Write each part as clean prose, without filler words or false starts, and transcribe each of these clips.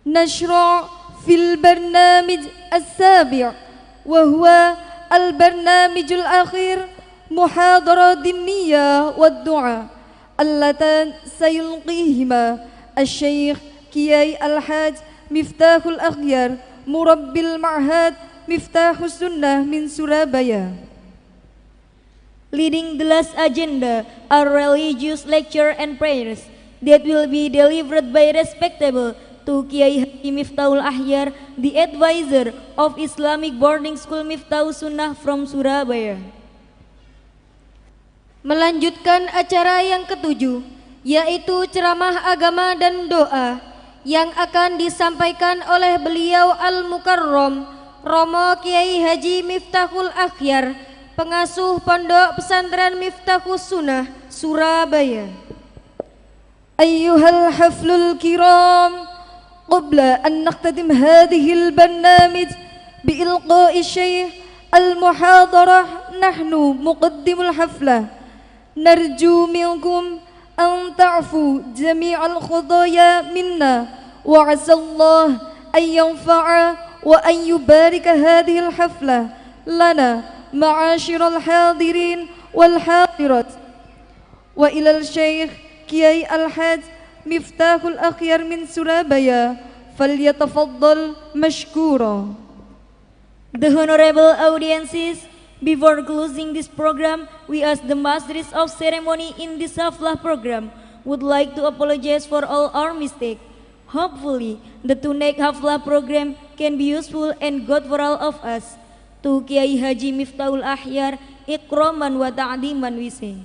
نشرع في البرنامج السابع، وهو البرنامج الأخير محاضرة دينية والدعاء اللتان سيلقيهما الشيخ كياي الحاج مفتاح الأخيار مربي المعهد مفتاح السنة من Surabaya. Leading the last agenda are religious lecture and prayers that will be delivered by respectable to Kiai Haji Miftahul Ahyar, the advisor of Islamic Boarding School Miftahul Sunnah from Surabaya. Melanjutkan acara yang ketujuh, yaitu ceramah agama dan doa yang akan disampaikan oleh beliau Al-Mukarram Romo Kiai Haji Miftahul Ahyar, pengasuh Pondok Pesantren Miftahus Sunnah Surabaya. Ayyuhal haflul kiram, qabla an naqtadim hadhihi al-barnamij biilqa'i syekh al-muhadarah, nahnu muqaddimul haflah narju minkum an ta'fu jami'al khudaya minna wa 'asallahu an yanfa'a wa an yubarika hadhihi al-haflah lana ma'asyiral hadirin wal hadirat. Wa ilal syekh Kiai Al-Haj Miftahul Akhyar min Surabaya, falyatafaddal mashkura. The honorable audiences, before closing this program, we as the masters of ceremony in this haflah program would like to apologize for all our mistakes. Hopefully, the next haflah program can be useful and good for all of us. To Kiai Haji Miftahul Ahyar, ikraman wa ta'diman we say.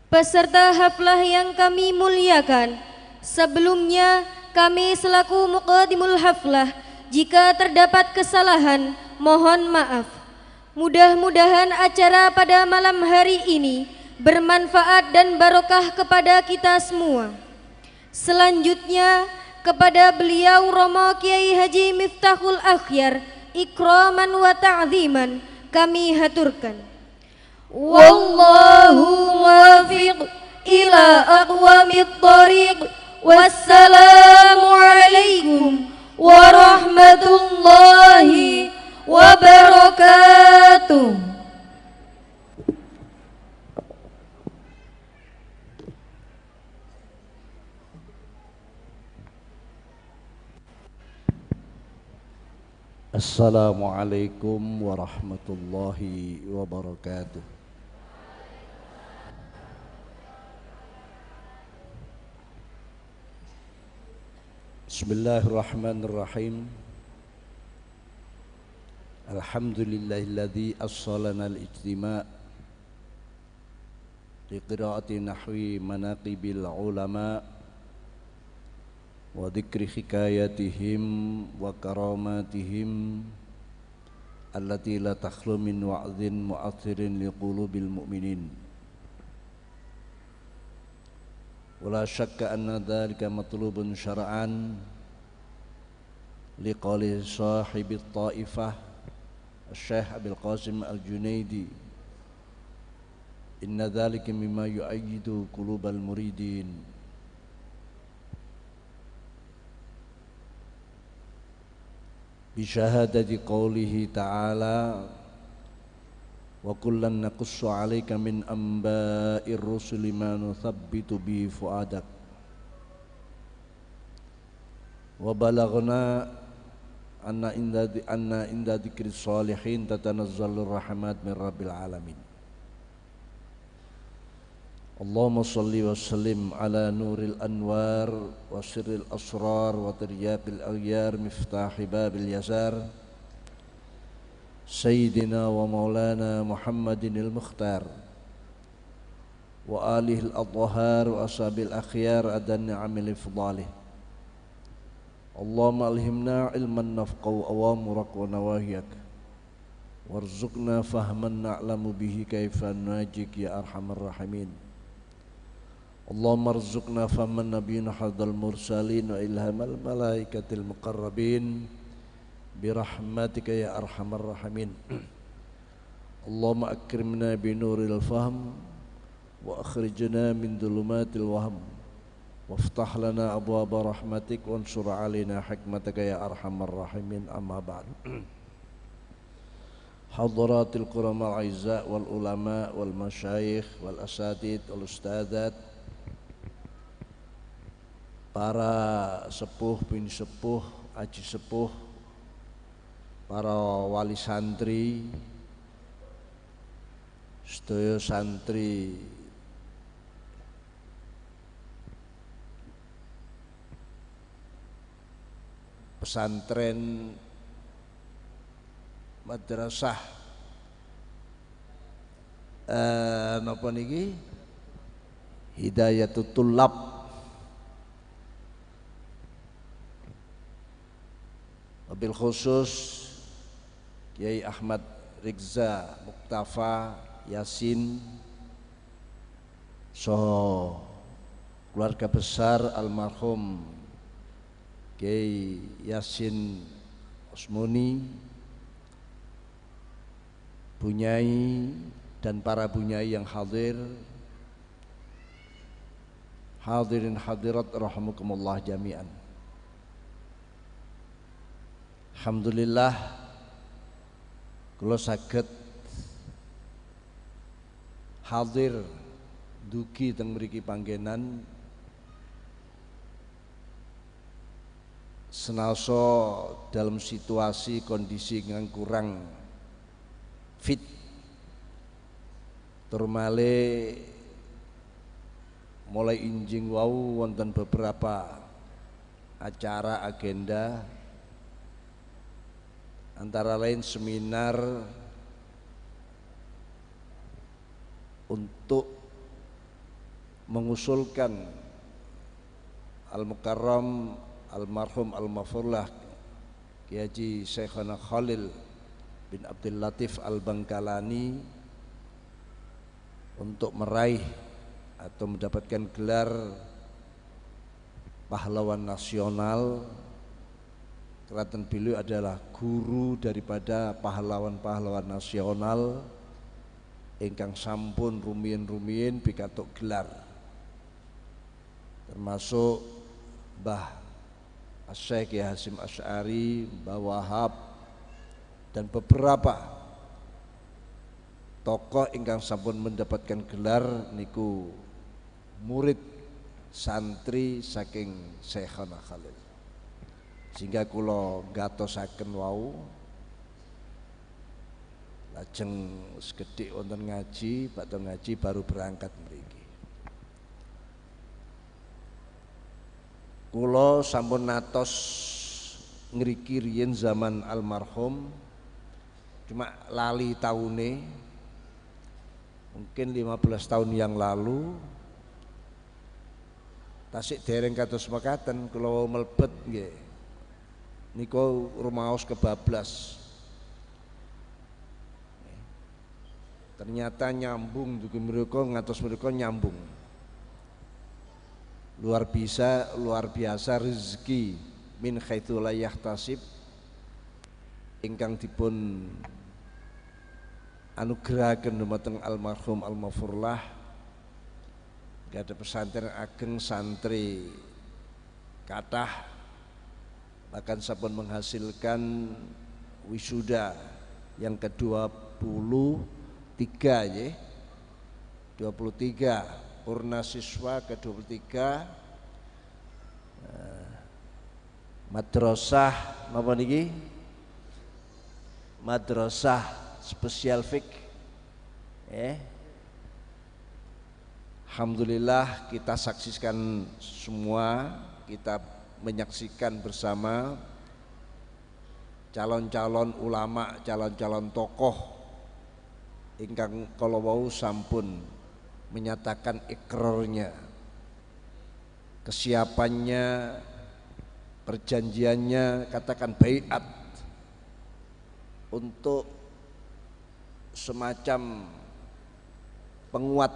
Peserta haflah yang kami muliakan, sebelumnya kami selaku muqaddimul haflah, jika terdapat kesalahan, mohon maaf. Mudah-mudahan acara pada malam hari ini bermanfaat dan barokah kepada kita semua. Selanjutnya, kepada beliau Romo Kiai Haji Miftahul Akhyar, ikraman wa ta'ziman kami haturkan. Wallahu muwaffiq ila aqwamit thariq. Wassalamu alaikum warahmatullahi wabarakatuh. Assalamualaikum warahmatullahi wabarakatuh. Bismillahirrahmanirrahim. Alhamdulillahilladzi assalana al-ijtima' liqira'ati nahwi manaqibil ulama' wa dzikri hikayatihim wa karamatihim allati la takhlu min wa'dhin mu'athirin liqulubil mu'minin. Wala syakka anna dhalika matlubun syar'an liqali sahibit ta'ifah Syekh Abil Qasim Al-Junaidi, inna dhalika mimma yu'ayyidu qulubal muridin. Bisyahadati qawlihi ta'ala wa kullan naqussu 'alaika min amba'ir rusuli ma nuthabbitu bi fu'adak wa balaghna anna inda dzikri sholihin tatanazzalur rahmat min rabbil alamin. Allahumma salli wa sallim ala nuril anwar wa sirril asrar wa tiryaqil aghyar miftahi babil yasar Sayyidina wa maulana Muhammadin al-Mukhtar wa alihi al-adhhar wa ashabil akhyar adan ni'amil fadalih. Allahumma alhimna ilman nafqahu awamurak wa nawahiyak warzuqna fahman na'lamu bihi kaifa najik ya arhamar rahimin. Allahumma arzuqna fahman nabiyina hadal mursalin wa ilhamal malaikatil muqarrabin birahmatika ya arhamar rahimin. Allahumma akrimna binuril fahm wa akhrijna min dhulumatil wahm وافتح لنا أبواب رحمتك وانشر علينا حكمتك يا أرحم الراحمين. أما بعد، حضرات الكرماء الأعزاء والعلماء والمشايخ والأساتذة والأستاذات, para sepuh bin sepuh, aji sepuh, para wali santri, sedaya santri pesantren madrasah napa niki Hidayatul Tullab, wabil khusus Kiai Ahmad Rizza Muktafa Yasin, keluarga besar almarhum Kiai Yasin Osmoni, bunyai dan para bunyai yang hadirin hadirat rahimakumullah jami'an. Alhamdulillah kula saged hadir dugi teng mriki panggenan senaso dalam situasi kondisi yang kurang fit, turmale mulai injing wau wonten beberapa acara agenda, antara lain seminar untuk mengusulkan Al-Mukarram almarhum al-mafurlah Kiai Haji Syekhana Khalil bin Abdul Latif Al-Bangkalani untuk meraih atau mendapatkan gelar pahlawan nasional. Karena beliau adalah guru daripada pahlawan-pahlawan nasional ingkang sampun rumiyin-rumiyin pikantuk gelar, termasuk Mbah Syekh Kiai Hasyim Asy'ari, Mbah Wahab, dan beberapa tokoh ingkang sampun mendapatkan gelar niku murid santri saking Syekhana Khalil. Sehingga kula gatosaken wau lajeng segedhik wonten ngaji, badhe ngaji baru berangkat mriki. Kula sampun natos ngriki riyen zaman almarhum, cuma lali taune, mungkin 15 tahun yang lalu. Tasik dereng kados mekaten kula mlebet nggih niku rumaos kebablas. Ternyata nyambung dugi mriku ngatos mriku nyambung. Luar biasa rezeki min haitsu la yahtasib ingkang dipun anugrahaken dumateng almarhum al-mafurlah, gadah pesantren ageng, santri kathah, bahkan sampun menghasilkan wisuda yang ke-23 ya, 23 purna siswa ke-23 madrasah napa niki, madrasah spesial fik Alhamdulillah kita saksikan semua, kita menyaksikan bersama calon-calon ulama, calon-calon tokoh ingkang kala wau sampun menyatakan ikrarnya, kesiapannya, perjanjiannya, katakan baiat untuk semacam penguat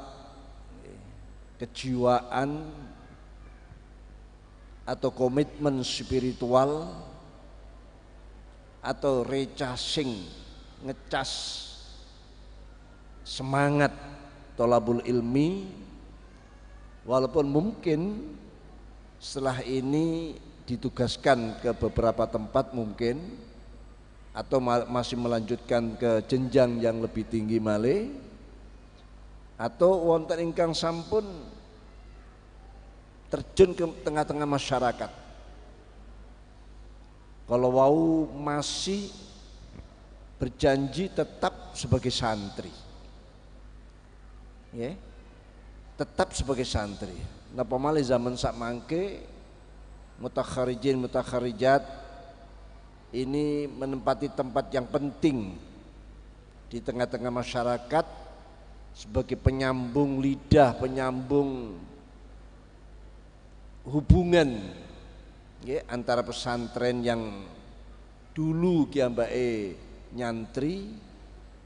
kejiwaan atau komitmen spiritual atau recasing, ngecas semangat tolabul ilmi, walaupun mungkin setelah ini ditugaskan ke beberapa tempat mungkin, atau masih melanjutkan ke jenjang yang lebih tinggi malih, atau wonten ingkang sampun terjun ke tengah-tengah masyarakat. Kalau wau masih berjanji tetap sebagai santri, ya, tetap sebagai santri. Napa malih zaman sak mangke mutakharijin mutakharijat ini menempati tempat yang penting di tengah-tengah masyarakat sebagai penyambung lidah, penyambung hubungan, ya, antara pesantren yang dulu kiambae nyantri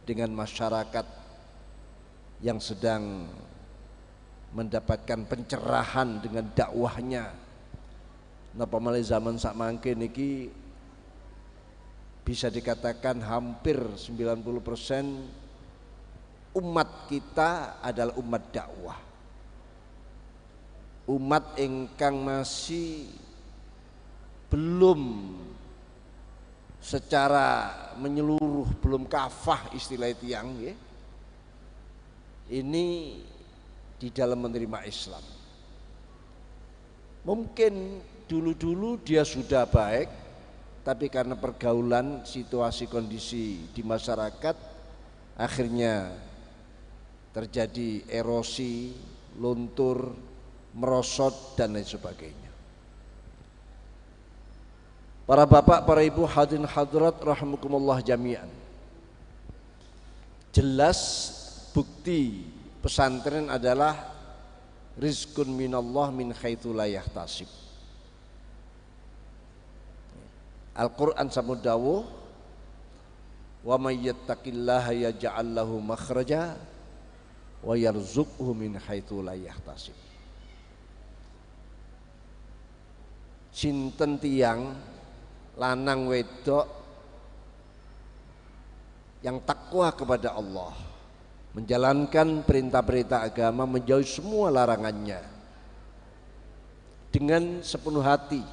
dengan masyarakat yang sedang mendapatkan pencerahan dengan dakwahnya. Napa malih zaman sak mangke niki bisa dikatakan hampir 90% umat kita adalah umat dakwah. Umat ingkang masih belum secara menyeluruh, belum kafah istilah tiang, ya. Ini di dalam menerima Islam. Mungkin dulu-dulu dia sudah baik, tapi karena pergaulan, situasi, kondisi di masyarakat, akhirnya terjadi erosi, luntur, merosot dan lain sebagainya. Para bapak, para ibu, hadirin hadirat rahimakumullah jami'an. Jelas bukti pesantren adalah rizqun minallah min haitsu la yahtasib. Al-Qur'an sampun dawuh, wa may yattaqillaha yaj'al lahu makhraja wa yarzuqhu min haitsu la yahtasib. Sinten tiyang lanang wedok yang takwa kepada Allah, menjalankan perintah-perintah agama, menjauhi semua larangannya dengan sepenuh hati,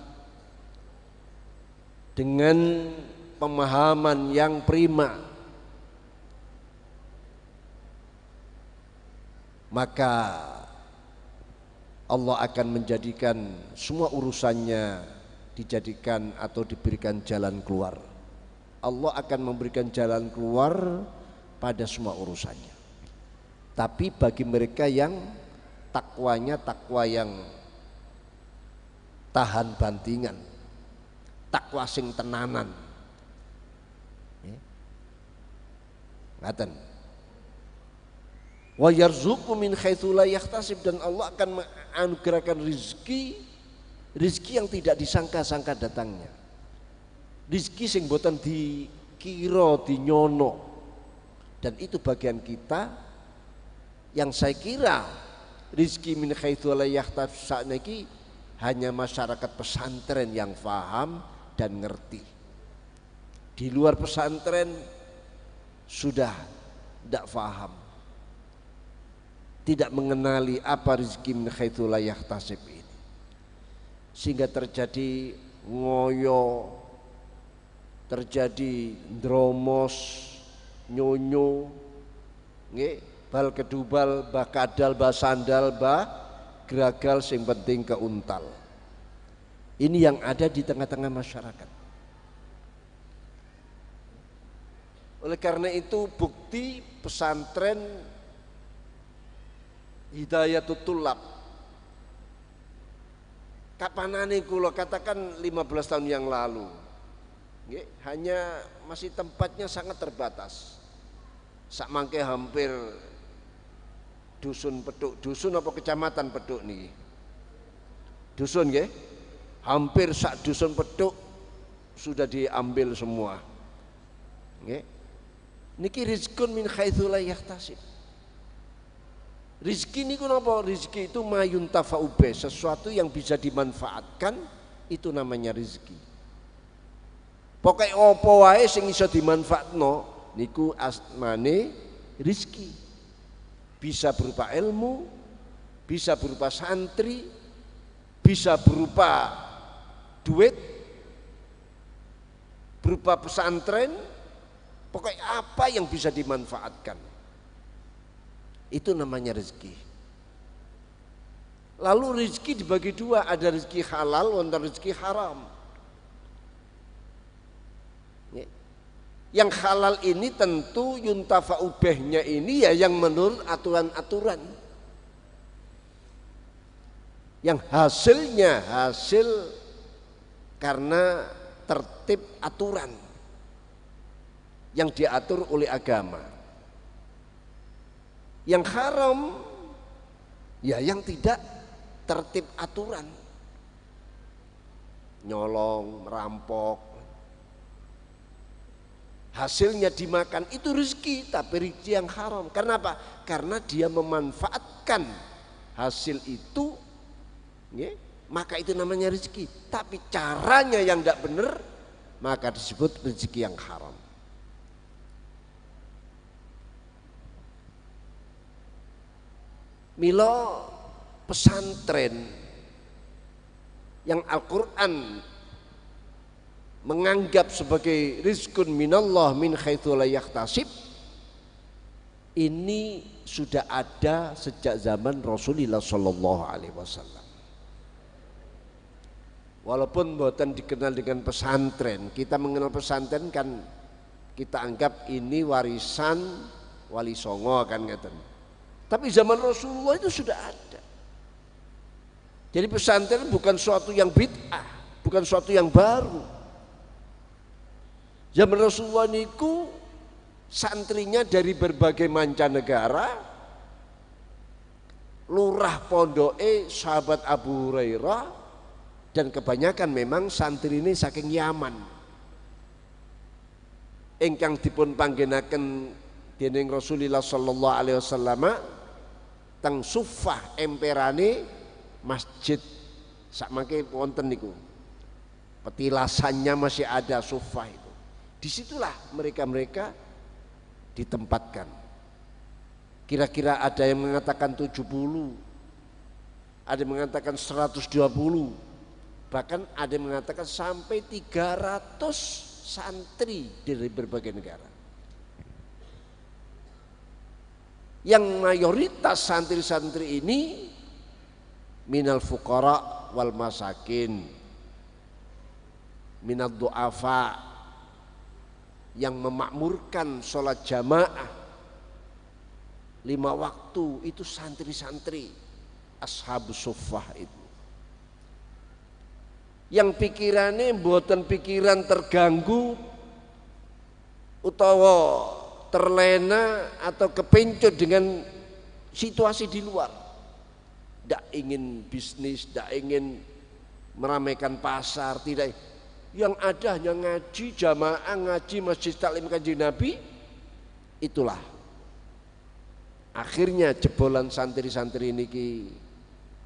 dengan pemahaman yang prima, maka Allah akan menjadikan semua urusannya dijadikan atau diberikan jalan keluar. Allah akan memberikan jalan keluar pada semua urusannya. Tapi bagi mereka yang takwanya takwa yang tahan bantingan, takwa sing tenanan, ngaten. Wa yarzuqu min haitsu la yahtasib, dan Allah akan menganugerahkan rizki yang tidak disangka-sangka datangnya, rizki sing boten dikira dinyono. Dan itu bagian kita yang saya kira rizki min haitsu la yahtasib sakniki hanya masyarakat pesantren yang paham dan ngerti. Di luar pesantren sudah tidak paham, tidak mengenali apa rizki min haitsu la yahtasib ini, sehingga terjadi ngoyo, terjadi dromos, nyonyo, nggih, bal kedubal, bah kadal, bah sandal, bah geragal, sing penting keuntal. Ini yang ada di tengah-tengah masyarakat. Oleh karena itu bukti pesantren Hidayatul Tulab, kapanane kula katakan 15 tahun yang lalu, hanya masih tempatnya sangat terbatas. Sak mangke hampir dusun Peduk, dusun apa kecamatan Peduk nih? Dusun nggih. Hampir sak dusun Peduk sudah diambil semua. Nggih. Niki rizqun min haitsu la yahtasib. Rizki niku napa? Rizki itu mayuntafa'u bih, sesuatu yang bisa dimanfaatkan, itu namanya rizki. Pokoke apa wae sing iso dimanfaatno niku asmane rizki. Bisa berupa ilmu, bisa berupa santri, bisa berupa duit, berupa pesantren, pokoknya apa yang bisa dimanfaatkan. Itu namanya rezeki. Lalu rezeki dibagi dua, ada rezeki halal dan rezeki haram. Yang halal ini tentu yuntafa'u bihnya ini ya yang menurut aturan-aturan. Yang hasilnya hasil karena tertib aturan yang diatur oleh agama. Yang haram ya yang tidak tertib aturan, nyolong, merampok, hasilnya dimakan, itu rezeki tapi rezeki yang haram. Karena apa? Karena dia memanfaatkan hasil itu, ya, maka itu namanya rezeki. Tapi caranya yang tidak benar, maka disebut rezeki yang haram. Milo pesantren yang Al-Quran menganggap sebagai rizkun minallah min haitsu la yahtasib, ini sudah ada sejak zaman Rasulullah sallallahu alaihi wasallam. Walaupun buatan dikenal dengan pesantren, kita mengenal pesantren kan kita anggap ini warisan Wali Songo kan ngeten. Tapi zaman Rasulullah itu sudah ada. Jadi pesantren bukan suatu yang bid'ah, bukan suatu yang baru. Zaman Rasulullah niku santrinya dari berbagai mancanegara, lurah pondoke sahabat Abu Hurairah, dan kebanyakan memang santri ini saking Yaman. Ingkang dipun panggenaken dening Rasulullah sallallahu alaihi wasallam teng Suffah emperane masjid sakmangke wonten niku. Petilasannya masih ada Suffah itu. Disitulah mereka ditempatkan. Kira-kira ada yang mengatakan 70, ada yang mengatakan 120, bahkan ada yang mengatakan sampai 300 santri dari berbagai negara. Yang mayoritas santri-santri ini minal fuqara wal masakin, minal du'afa, yang memakmurkan sholat jamaah 5 waktu, itu santri-santri ashabus suffah itu. Yang pikirannya mboten pikiran terganggu utawa terlena atau kepencut dengan situasi di luar. Tidak ingin bisnis, tidak ingin meramaikan pasar, tidak. Yang ada hanya ngaji jamaah, ngaji Masjid Taklim Kanjeng Nabi. Itulah akhirnya jebolan santri-santri ini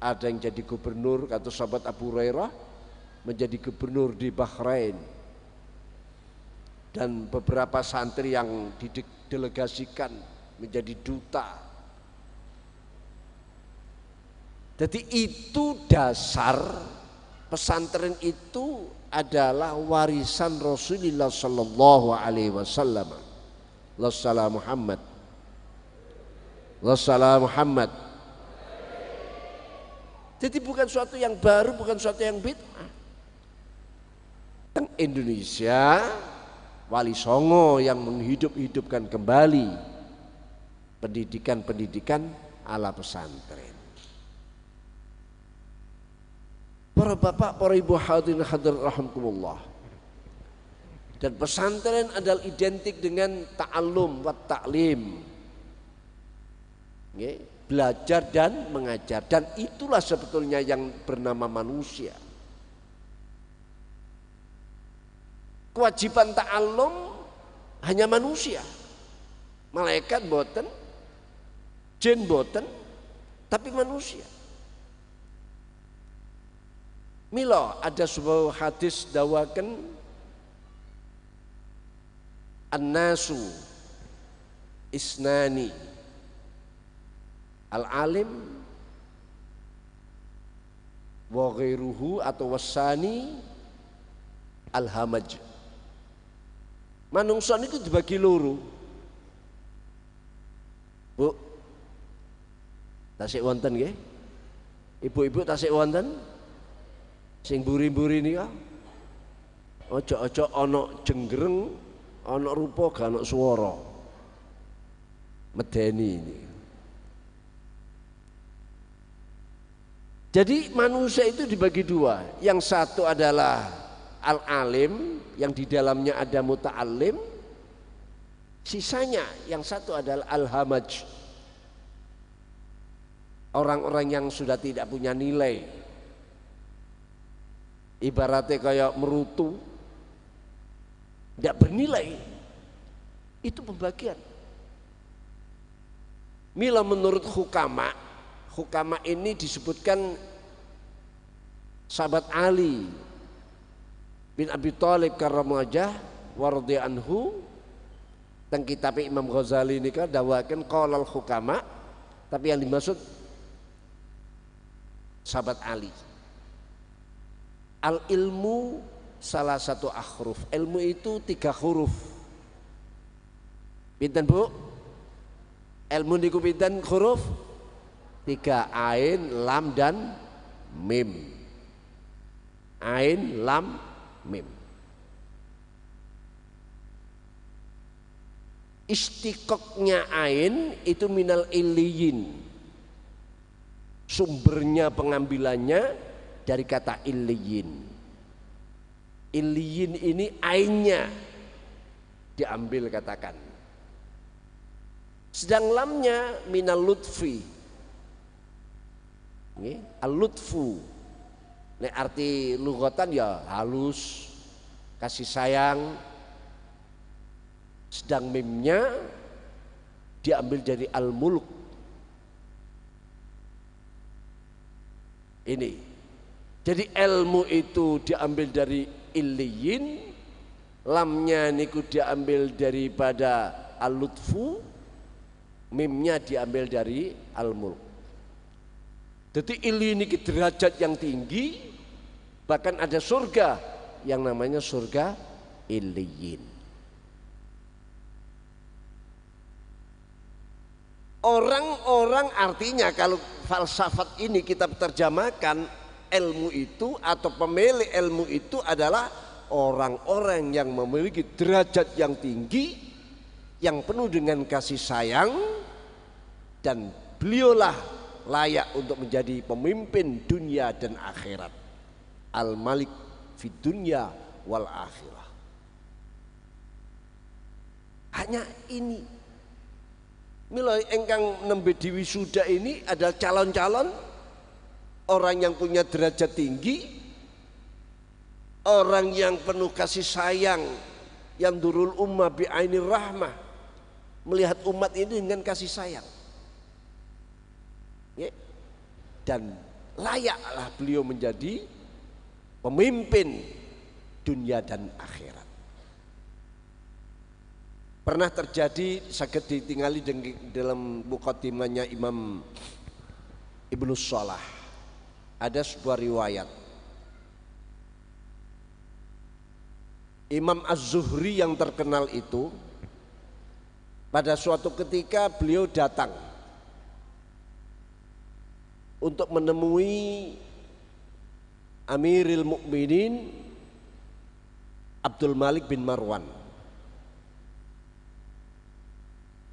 ada yang jadi gubernur, kata sahabat Abu Hurairah, menjadi gubernur di Bahrain. Dan beberapa santri yang didelegasikan menjadi duta. Jadi itu dasar pesantren itu adalah warisan Rasulullah sallallahu alaihi wasallam. Wassalamu Muhammad. Wassalamu Muhammad. Jadi bukan suatu yang baru, bukan suatu yang bid'ah. Indonesia Wali Songo yang menghidup-hidupkan kembali pendidikan-pendidikan ala pesantren. Para bapak, para ibu hadirin hadirat rahimakumullah. Dan pesantren adalah identik dengan ta'allum wa ta'lim. Belajar dan mengajar, dan itulah sebetulnya yang bernama manusia. Kewajiban ta'allum hanya manusia, malaikat boten, jin boten, tapi manusia. Milo ada sebuah hadis dawaken an-nasu isnani al-alim wa ghairuhu atau wasani al-hamaj. Manungsa niku dibagi loro. Bu, tasik wonten nggih? Ibu-ibu tasik wonten? Sing buri-buri nika. Ojo-ojo ana jenggreng, ana rupa gak ana swara. Medeni ini. Jadi manusia itu dibagi dua. Yang satu adalah al-alim, yang di dalamnya ada muta'alim. Sisanya yang satu adalah al-hamaj, orang-orang yang sudah tidak punya nilai. Ibaratnya kayak merutu, tidak bernilai. Itu pembagian. Mila menurut hukama, hukama ini disebutkan sahabat Ali bin Abi Thalib karramallahu wajhah wa radhiya anhu, teng kitab Imam Ghazali ini kan dawakan qalal hukama, tapi yang dimaksud sahabat Ali. Al ilmu salah satu akhruf, ilmu itu 3 huruf. Pinten Bu? Ilmu niku pinten huruf? 3, ain, lam dan mim. Ain, lam, mim. Istiqoknya ain itu minal illiyin. Sumbernya pengambilannya dari kata illiyin. Illiyin ini ainnya diambil katakan. Sedang lamnya minal lutfi. Al-lutfu. Nek arti lugatan ya halus, kasih sayang. Sedang mimnya diambil dari al-mulk. Ini. Jadi ilmu itu diambil dari illiyin, lamnya niku diambil daripada al-lutfu, mimnya diambil dari al-mulk. Jadi illiyin ini derajat yang tinggi, bahkan ada surga yang namanya surga illiyin. Orang-orang artinya kalau falsafat ini kita terjemahkan, ilmu itu atau pemilik ilmu itu adalah orang-orang yang memiliki derajat yang tinggi, yang penuh dengan kasih sayang, dan beliaulah layak untuk menjadi pemimpin dunia dan akhirat. Al-Malik fid dunya wal akhirah. Hanya ini. Mila engkang nembe di wisuda ini adalah calon-calon orang yang punya derajat tinggi, orang yang penuh kasih sayang, yang durul ummah bi ainir rahmah, melihat umat ini dengan kasih sayang. Ya. Dan layaklah beliau menjadi pemimpin dunia dan akhirat. Pernah terjadi saged ditingali dalam muqaddimahnya Imam Ibnu Shalah. Ada sebuah riwayat Imam Az-Zuhri yang terkenal itu pada suatu ketika beliau datang untuk menemui Amirul Mukminin Abdul Malik bin Marwan.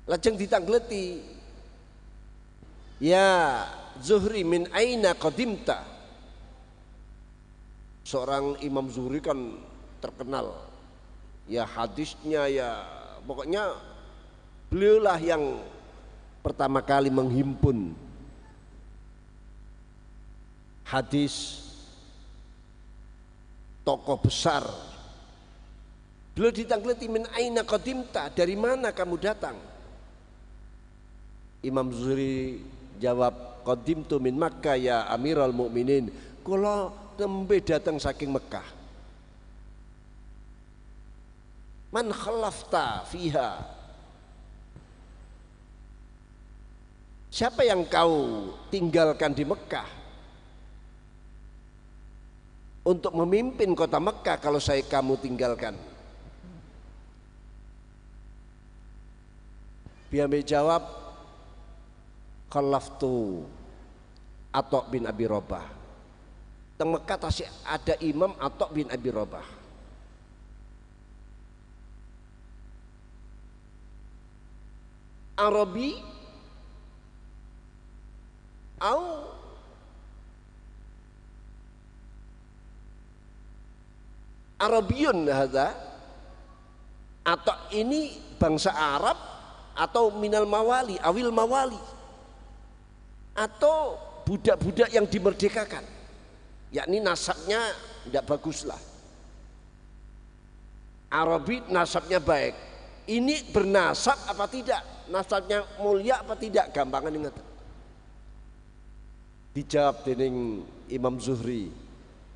Lajeng ditangleti, ya Zuhri min aina qadimta. Seorang Imam Zuhri kan terkenal, ya hadisnya, ya pokoknya beliaulah yang pertama kali menghimpun hadis, tokoh besar. Beliau ditangleti, min aina qadimta, dari mana kamu datang? Imam Zuhri jawab, qadimtu min Makkah ya Amirul Mukminin. Kula tembe datang saking Mekah. Man khalafta fiha? Siapa yang kau tinggalkan di Mekah? untuk memimpin kota Mekah kalau kamu tinggalkan? Biambe jawab, khalaftu Atok bin Abi Robah. Teng Mekah tasih ada imam Atok bin Abi Robah. Arabi au Arabiyun hadza, atau ini bangsa Arab atau minal mawali awil mawali, atau budak-budak yang dimerdekakan, yakni nasabnya tidak baguslah. Arabi nasabnya baik, ini bernasab apa tidak, nasabnya mulia apa tidak, gampangan ingat. Dijawab dening Imam Zuhri,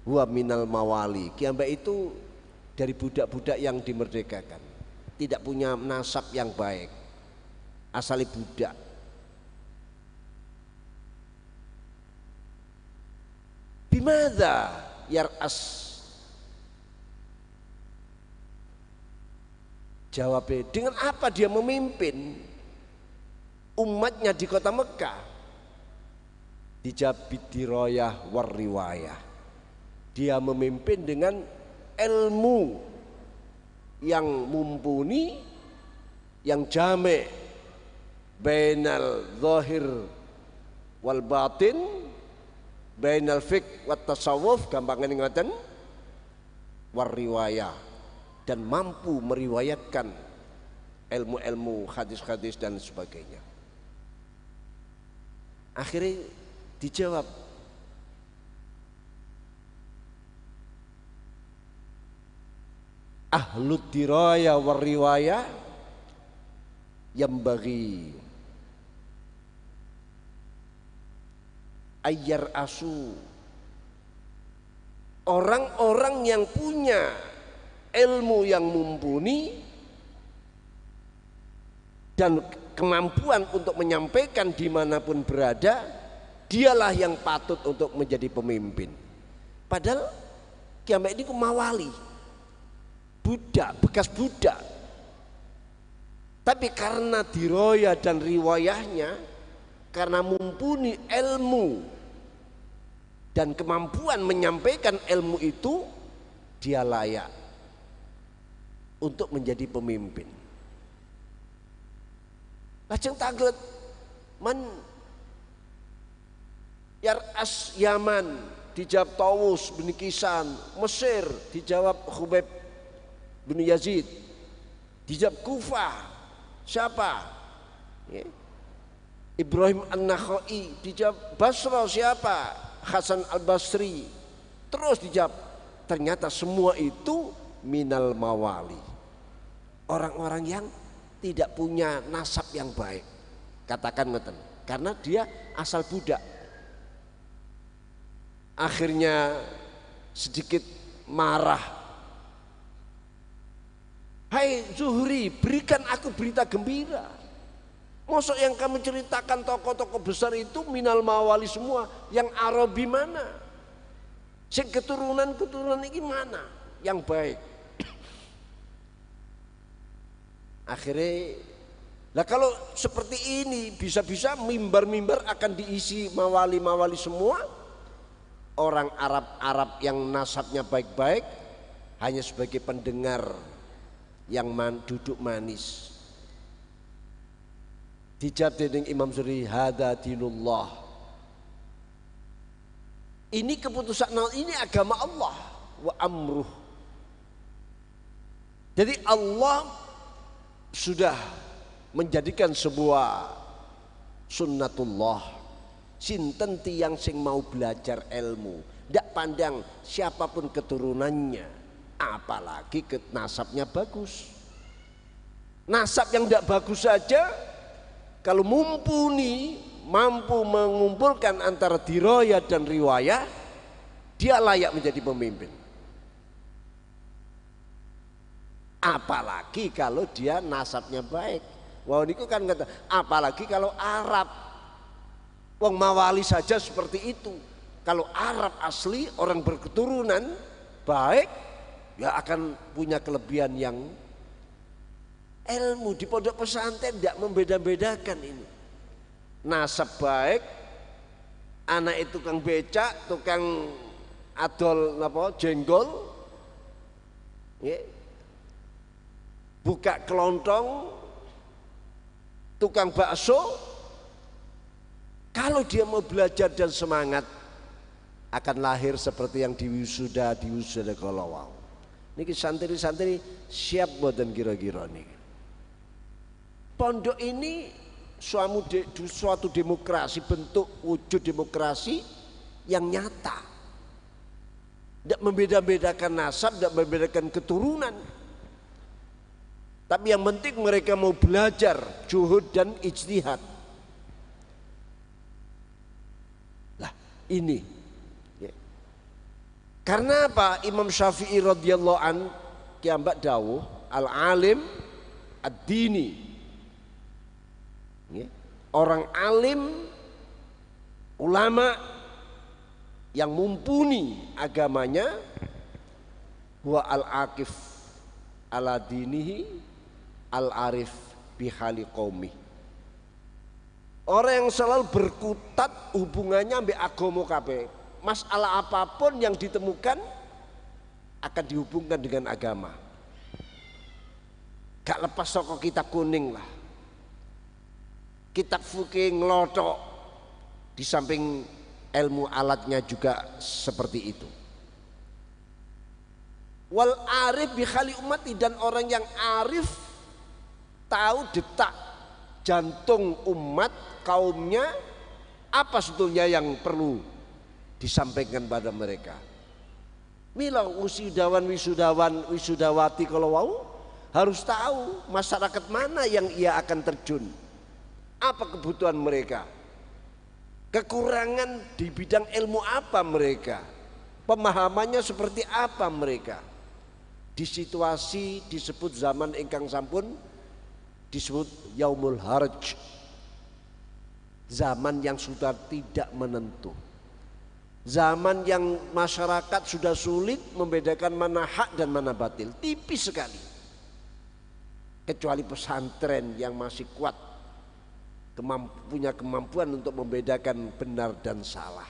huwa minal mawali, kiambak itu dari budak-budak yang dimerdekakan, tidak punya nasab yang baik, asali budak. Bimadza yar'as, jawabnya dengan apa dia memimpin umatnya di kota Mekah? Dijawab bidirayah war riwayah, dia memimpin dengan ilmu yang mumpuni, yang jami' bainal zahir wal batin, bainal fiqh wat tasawuf, gampangan ingatan, war riwayah, dan mampu meriwayatkan ilmu-ilmu hadis-hadis dan sebagainya. Akhirnya dijawab, ahlud diraya war riwayah yang bagi ayyar asu, orang-orang yang punya ilmu yang mumpuni dan kemampuan untuk menyampaikan dimanapun berada, dialah yang patut untuk menjadi pemimpin. Padahal kiamat ini mawali, budak, bekas budak, tapi karena diroya dan riwayahnya, karena mumpuni ilmu dan kemampuan menyampaikan ilmu itu, dia layak untuk menjadi pemimpin. Lajeng tanglet man yar'as Yaman, dijawab Tawus bin Kisan. Mesir dijawab Khubayb bin Yazid. Dijawab Kufah siapa? Ya. Ibrahim An-Nakhai. Dijawab Basra siapa? Hasan Al-Basri. Terus dijawab, ternyata semua itu minal mawali, orang-orang yang tidak punya nasab yang baik, katakan ngeten, karena dia asal budak. Akhirnya sedikit marah, hai Zuhri, berikan aku berita gembira. Mosok yang kamu ceritakan tokoh-tokoh besar itu minal mawali semua, yang Arabi mana? Sing keturunan-keturunan ini mana yang baik? Akhirnya, lah kalau seperti ini bisa-bisa mimbar-mimbar akan diisi mawali-mawali semua, orang Arab-Arab yang nasabnya baik-baik hanya sebagai pendengar yang duduk manis. Dijawab dening Imam Zuhri, hadza dinullah, ini keputusan, ini agama Allah, wa amruh. Jadi Allah sudah menjadikan sebuah sunnatullah, sinten tiyang sing mau belajar ilmu, ndak pandang siapapun keturunannya, apalagi nasabnya bagus. Nasab yang ndak bagus saja, kalau mumpuni, mampu mengumpulkan antara diraya dan riwayah, dia layak menjadi pemimpin. Apalagi kalau dia nasabnya baik. Wah, niku kan kata, apalagi kalau Arab, wong mawali saja seperti itu, Kalau Arab asli, orang berketurunan baik, ya akan punya kelebihan yang ilmu. Di pondok pesantren tidak membeda-bedakan ini. Nasab baik, anak itu tukang becak, tukang adol jenggol, ya. Buka kelontong, tukang bakso. Kalau dia mau belajar dan semangat, akan lahir seperti yang di wisuda kolawau. Niki santri-santri siap buatan kira-kira nih. Pondok ini suatu demokrasi, bentuk wujud demokrasi yang nyata. Tidak membeda-bedakan nasab, tidak membedakan keturunan. Tapi yang penting mereka mau belajar, juhud dan ijtihad. Lah ini. Karena apa? Imam Syafi'i radhiyallahu an kiambak dawuh al-alim ad-dini. Orang alim, ulama yang mumpuni agamanya, huwa al-aqif ala dinihi al-arif bihali qaumi. Orang yang selalu berkutat hubungannya ambek agama kabeh. Masalah apapun yang ditemukan akan dihubungkan dengan agama. Gak lepas soko kitab kuning lah. Kitab fikih ngelotok, di samping ilmu alatnya juga seperti itu. Wal arif bi khali ummati, dan orang yang arif tahu detak jantung umat kaumnya, apa sebetulnya yang perlu disampaikan pada mereka. Mila wisudawati kalau wau harus tahu masyarakat mana yang ia akan terjun, apa kebutuhan mereka, kekurangan di bidang ilmu apa mereka, pemahamannya seperti apa mereka. Di situasi disebut zaman ingkang sampun disebut yaumul harj, zaman yang sudah tidak menentu. Zaman yang masyarakat sudah sulit membedakan mana hak dan mana batil, tipis sekali. Kecuali pesantren yang masih kuat, punya kemampuan untuk membedakan benar dan salah.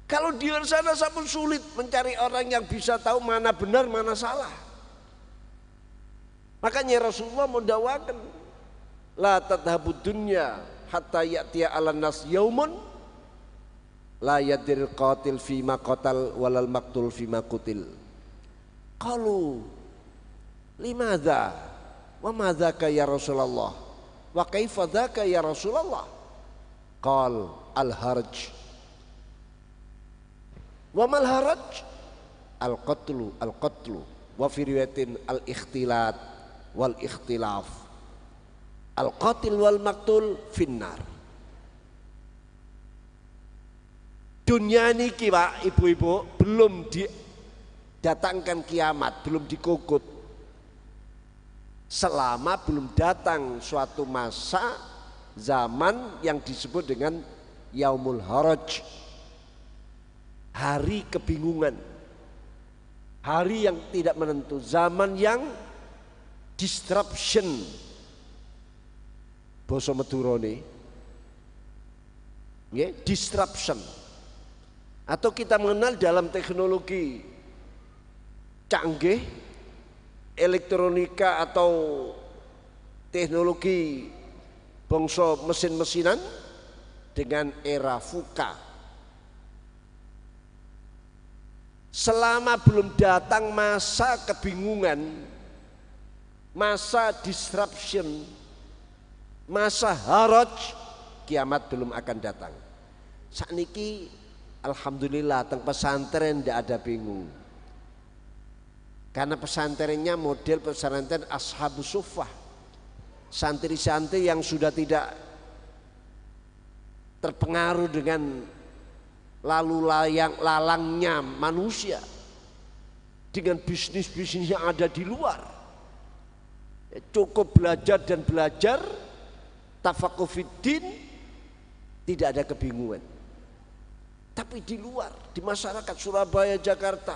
Kalau di luar sana pun sulit mencari orang yang bisa tahu mana benar mana salah. Makanya Rasulullah mendawakan, la tadhabud dunya hatta ya'tiya 'alan nas yaumun la yadir qatil fima qatal walal maktul fima kutil. Qalu limadza wa madzaka ya Rasulullah wa kaifa dzaka ya Rasulullah? Qal al harj. Wa mal haraj? Al qatlu wa fi riwayatin al ikhtilat wal ikhtilaf. Al qatil wal maktul finnar. Dunia niki Pak, ibu-ibu, belum didatangkan kiamat, belum dikukut. Selama belum datang suatu masa zaman yang disebut dengan yaumul haraj, hari kebingungan, hari yang tidak menentu, zaman yang disruption, basa Madurane, disruption. Atau kita mengenal dalam teknologi canggih, elektronika atau teknologi bangsa mesin-mesinan dengan era VUCA. Selama belum datang masa kebingungan, masa disruption, masa haraj, kiamat belum akan datang. Sakniki alhamdulillah teng pesantren tidak ada bingung. Karena pesantrennya model pesantren Ashabus Suffah. Santri-santri yang sudah tidak terpengaruh dengan lalu lalangnya manusia, dengan bisnis-bisnis yang ada di luar. Cukup belajar dan belajar, tafaqquh fiddin, tidak ada kebingungan. Tapi di luar, di masyarakat Surabaya, Jakarta,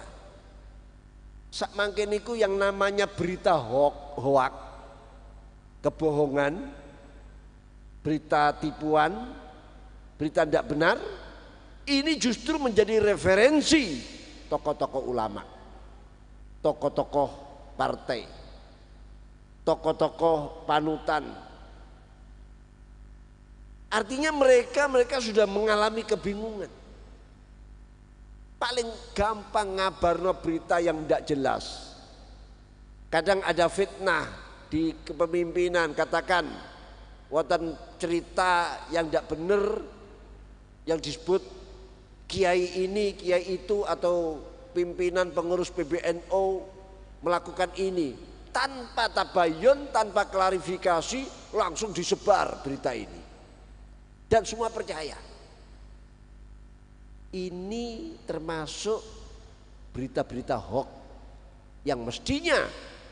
sak mangken niku yang namanya berita hoak, kebohongan, berita tipuan, berita tidak benar, ini justru menjadi referensi tokoh-tokoh ulama, tokoh-tokoh partai, tokoh-tokoh panutan. Artinya mereka sudah mengalami kebingungan. Paling gampang ngabarno berita yang tidak jelas. Kadang ada fitnah di kepemimpinan, katakan wonten cerita yang tidak benar yang disebut kiai ini, kiai itu, atau pimpinan pengurus PBNU melakukan ini tanpa tabayun, tanpa klarifikasi, langsung disebar berita ini dan semua percaya. Ini termasuk berita-berita hoax yang mestinya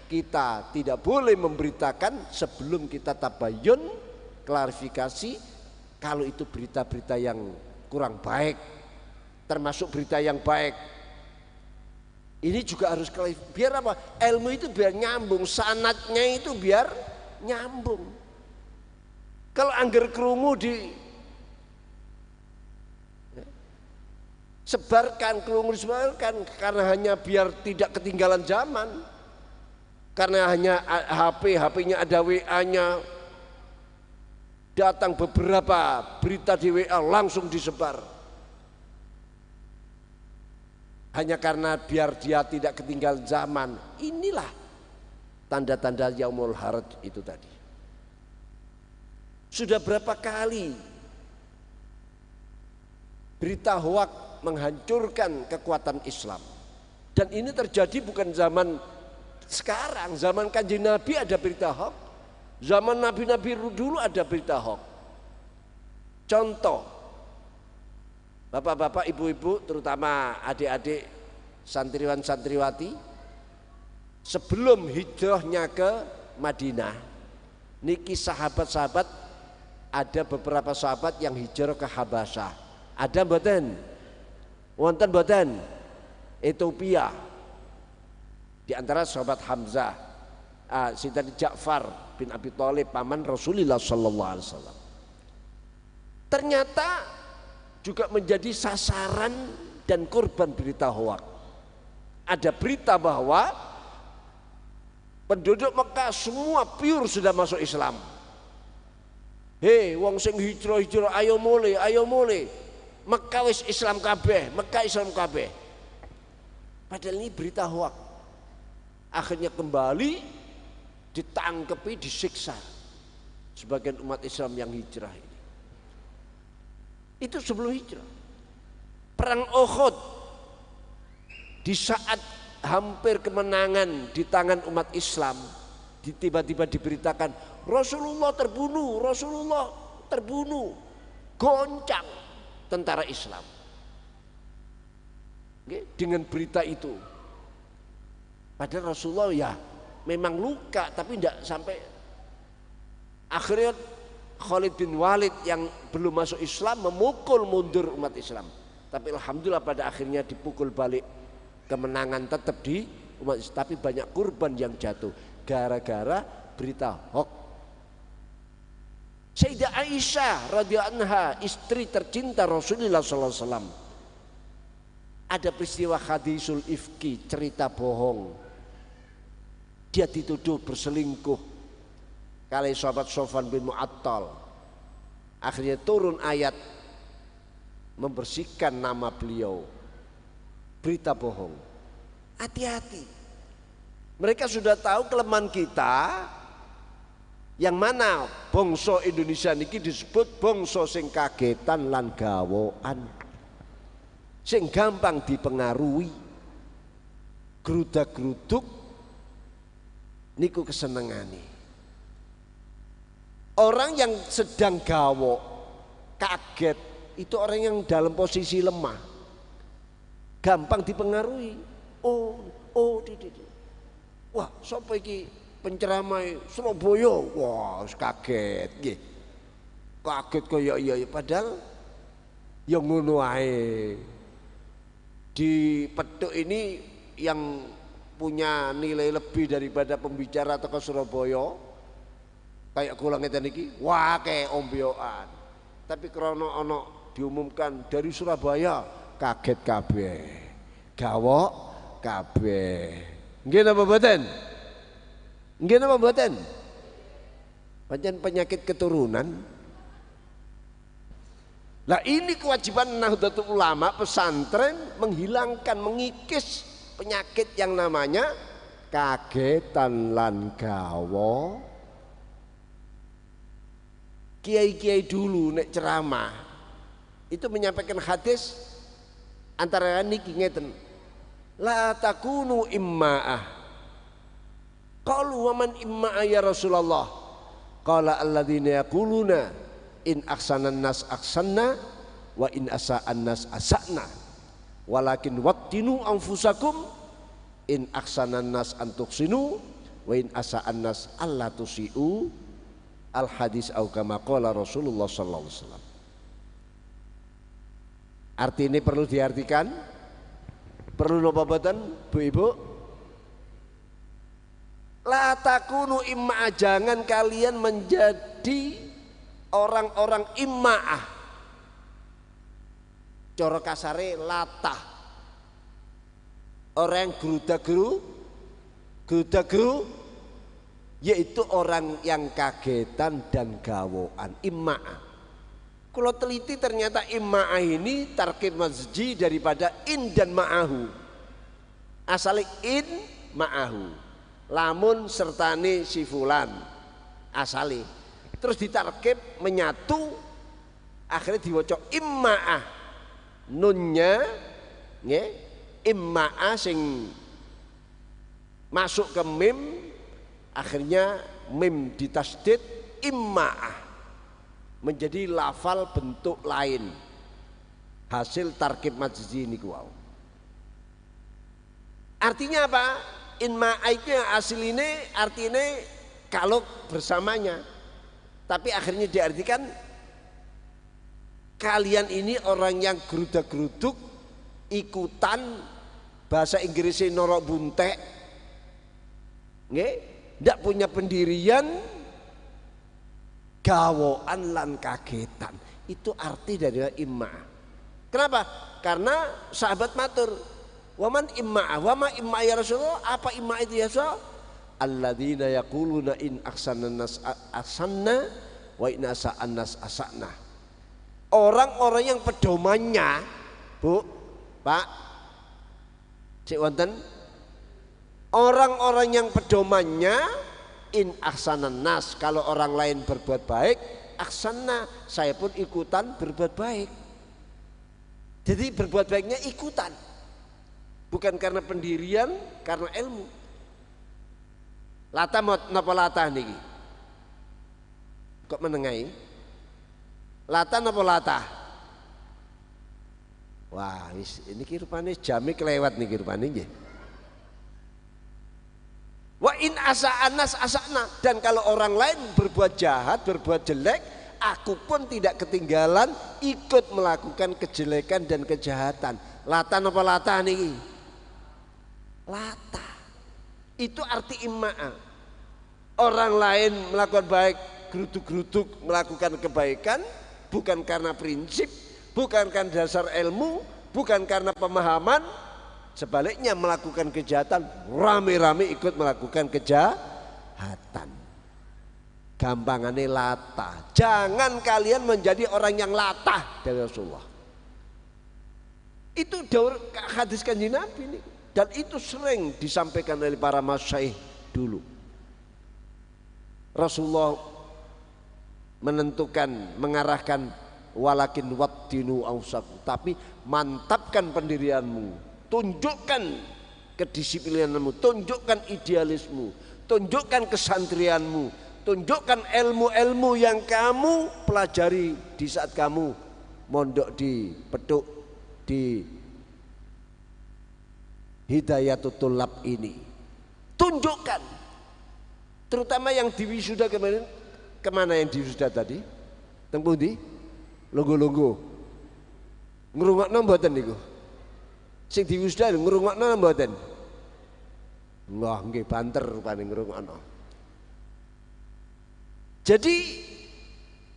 kita tidak boleh memberitakan sebelum kita tabayun, klarifikasi kalau itu berita-berita yang kurang baik, termasuk berita yang baik. Ini juga harus biar apa? Ilmu itu biar nyambung, sanadnya itu biar nyambung. Kalau angger krungu disebarkan karena hanya biar tidak ketinggalan zaman, karena hanya HP-nya ada WA-nya, datang beberapa berita di WA langsung disebar, hanya karena biar dia tidak ketinggalan zaman. Inilah tanda-tanda yaumul haraj itu tadi. Sudah berapa kali berita hoak menghancurkan kekuatan Islam, dan ini terjadi bukan zaman sekarang. Zaman Kanjeng Nabi ada berita hoak, zaman nabi-nabi dulu ada berita hoak. Contoh, bapak-bapak, ibu-ibu, terutama adik-adik santriwan-santriwati, sebelum hijrahnya ke Madinah niki sahabat-sahabat, ada beberapa sahabat yang hijrah ke Habasyah. Ada mboten? Wonten mboten? Ethiopia. Di antara sahabat Hamzah, Sayyidina Ja'far bin Abi Thalib, paman Rasulullah sallallahu alaihi wasallam. Ternyata juga menjadi sasaran dan korban berita hoak. Ada berita bahwa penduduk Mekah semua pure sudah masuk Islam. Hei, wong sing hijrah-hijrah, ayo mulai. Mekah wis Islam kabeh, Mekah Islam kabeh. Padahal ini berita hoak. Akhirnya kembali ditangkepi, disiksa sebagian umat Islam yang hijrah ini. Itu sebelum hijrah. Perang Uhud, di saat hampir kemenangan di tangan umat Islam, tiba-tiba diberitakan Rasulullah terbunuh, goncang tentara Islam. Dengan berita itu, padahal Rasulullah ya memang luka tapi tidak sampai. Akhirnya Khalid bin Walid yang belum masuk Islam memukul mundur umat Islam, tapi alhamdulillah pada akhirnya dipukul balik, kemenangan tetap di umat Islam. Tapi banyak kurban yang jatuh gara-gara berita hoax. Sayyidah Aisyah radhiyallahu anha, istri tercinta Rasulullah sallallahu alaihi wasallam, ada peristiwa hadisul ifki, cerita bohong. Dia dituduh berselingkuh kali sahabat Sofwan bin Mu'attal. Akhirnya turun ayat membersihkan nama beliau. Berita bohong. Hati-hati. Mereka sudah tahu kelemahan kita, yang mana bangsa Indonesia niki disebut bangsa sing kagetan lan gawoan, sing gampang dipengaruhi, grudak-gruduk niku kesenengane. Orang yang sedang gawo, kaget, itu orang yang dalam posisi lemah, gampang dipengaruhi. Wah, sapa iki penceramai Surabaya? Wah, kaget nggih. Kaget kaya iya, padahal Ya ngono ae. Di Petuk ini yang punya nilai lebih daripada pembicara toko Surabaya kayak kula ngeten iki, wah kayak ombyoan. Tapi krono ono diumumkan dari Surabaya, kaget kabeh. Gawok kabeh. Nggih napa mboten? Nggih napa mboten? Pancen penyakit keturunan. Nah ini kewajiban Nahdlatul Ulama pesantren menghilangkan, mengikis penyakit yang namanya kagetan lan gawa. Kiai-kiai dulu nek ceramah itu menyampaikan hadis antara niki ngeten, la takunu imma'ah. Qalu wa man imma'ah ya Rasulullah? Qala alladzina yaquluna in aksanan nas aksanna wa in asa'an nas asa'na walakin wattinu anfusakum in aksanan nas antuksinu wa in asa'an nas alla tusi'u. Al hadis au kama qala Rasulullah sallallahu alaihi wasallam. Arti ini perlu diartikan, perlu napa boten Bu Ibu? La takunu imma, jangan kalian menjadi orang-orang imma'ah. Cara kasare latah. Orang yang geruda-geru yaitu orang yang kagetan dan gawoan, imma'ah. Kalau teliti ternyata imma'ah ini tarkib mazji daripada in dan ma'ahu. Asal in ma'ahu, lamun sertane si fulan asali. Terus ditarkib menyatu, akhirnya diwaca imma'ah. Nunnya nggih, imma'ah sing masuk ke mim, akhirnya mim ditasdid imma'ah, menjadi lafal bentuk lain, hasil tarkib majzi niku wau. Artinya apa? Imma'ah itu yang asline artinya kalau bersamanya, tapi akhirnya diartikan kalian ini orang yang geruda-geruduk, ikutan, bahasa Inggrisnya norok buntek, nggih, ndak punya pendirian, gawoan lan kagetan. Itu arti dari imma. Kenapa? Karena sahabat matur, waman imma, wama imma ya Rasulullah, apa imma itu ya Rasul? Alladzina yaquluna in aksanan nas asanna wa in asa'an nas asa'na. Orang-orang yang pedomannya, Bu, Pak, cik wonten, orang-orang yang pedomannya in aksanan nas, kalau orang lain berbuat baik, aksana, saya pun ikutan berbuat baik. Jadi berbuat baiknya ikutan, bukan karena pendirian, karena ilmu. Lata napa lata niki? Kok menengahi? Lata napa lata? Wah, ini rupane jame kelewat niki rupane nggih. Wa in asa'anas asa'na, dan kalau orang lain berbuat jahat, berbuat jelek, aku pun tidak ketinggalan ikut melakukan kejelekan dan kejahatan. Lata napa lata niki? Lata. Itu arti imma'ah. Orang lain melakukan baik, geruduk-geruduk melakukan kebaikan, bukan karena prinsip, bukan karena dasar ilmu, bukan karena pemahaman. Sebaliknya melakukan kejahatan, rame-rame ikut melakukan kejahatan. Gampangannya latah. Jangan kalian menjadi orang yang latah dari Rasulullah. Itu daur hadis Kanjeng Nabi ini, dan itu sering disampaikan oleh para masyaikh dulu. Rasulullah menentukan, mengarahkan walakin wattinu ausaku, tapi mantapkan pendirianmu, tunjukkan kedisiplinanmu, tunjukkan idealismu, tunjukkan kesantrianmu, tunjukkan ilmu-ilmu yang kamu pelajari di saat kamu mondok di Petuk, di Hidayatul Tulab ini. Tunjukkan, terutama yang di wisuda kemarin. Kemana yang di wisuda tadi? Teng pundi? Longgo-longgo. Ngrungokno mboten niku? Sing diwisuda ngrungokno mboten? Wah, nggih banter rupane ngrungokno. Jadi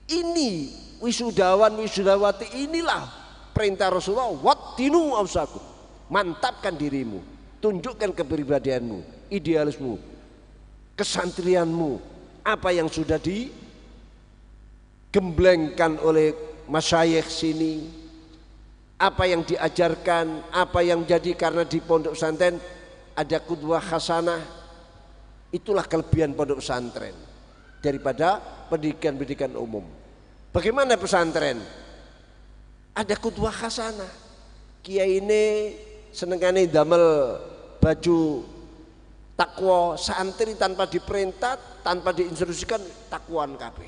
ini wisudawan wisudawati inilah perintah Rasulullah, wattinu ausakum. Mantapkan dirimu, tunjukkan kepribadianmu, idealismu, kesantrianmu, apa yang sudah digemblengkan oleh masyayikh sini, apa yang diajarkan, apa yang jadi karena di pondok pesantren ada qudwah hasanah. Itulah kelebihan pondok pesantren daripada pendidikan-pendidikan umum. Bagaimana pesantren? Ada qudwah hasanah. Kiai ini senengane damel baju takwa, santri tanpa diperintah, tanpa diinstruksikan takwaan kabeh.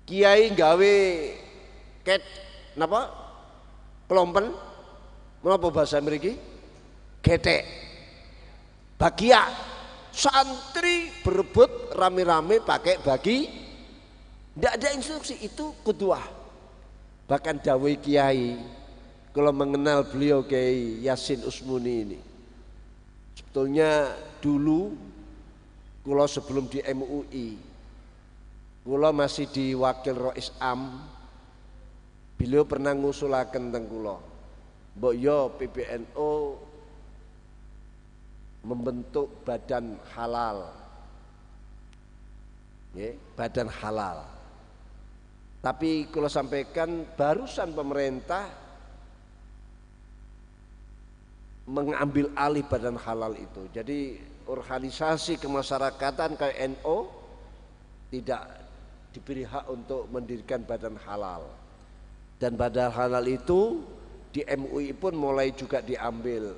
Kiai gawe napa? Kelompen, menapa bahasa mriki? Getek. Bagia. Santri berebut rame-rame pakai bagi, tidak ada instruksi, itu qudwah. Bahkan dawuh kiai, kalau mengenal beliau Kiai Yasin Usmuni ini, sebetulnya dulu kalau sebelum di MUI, kalau masih di Wakil Rois Am, beliau pernah ngusulaken teng kula, mbok yo PBNU membentuk badan halal, ya, badan halal. Tapi kalau sampaikan barusan pemerintah mengambil alih badan halal itu. Jadi organisasi kemasyarakatan kayak NU tidak diberi hak untuk mendirikan badan halal. Dan badan halal itu di MUI pun mulai juga diambil.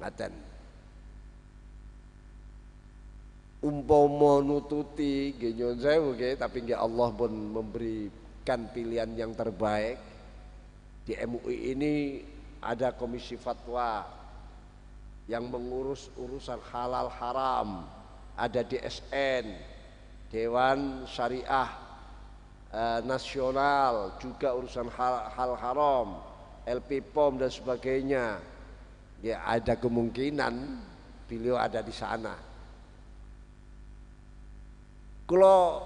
Ngaten. Umpama nututi nggih nyuwun sewu nggih, tapi nggih Allah pun memberikan pilihan yang terbaik. Di MUI ini ada komisi fatwa yang mengurus urusan halal haram, ada DSN, Dewan Syariah Nasional, juga urusan hal haram, LP POM dan sebagainya. Ya, ada kemungkinan beliau ada di sana. Kalau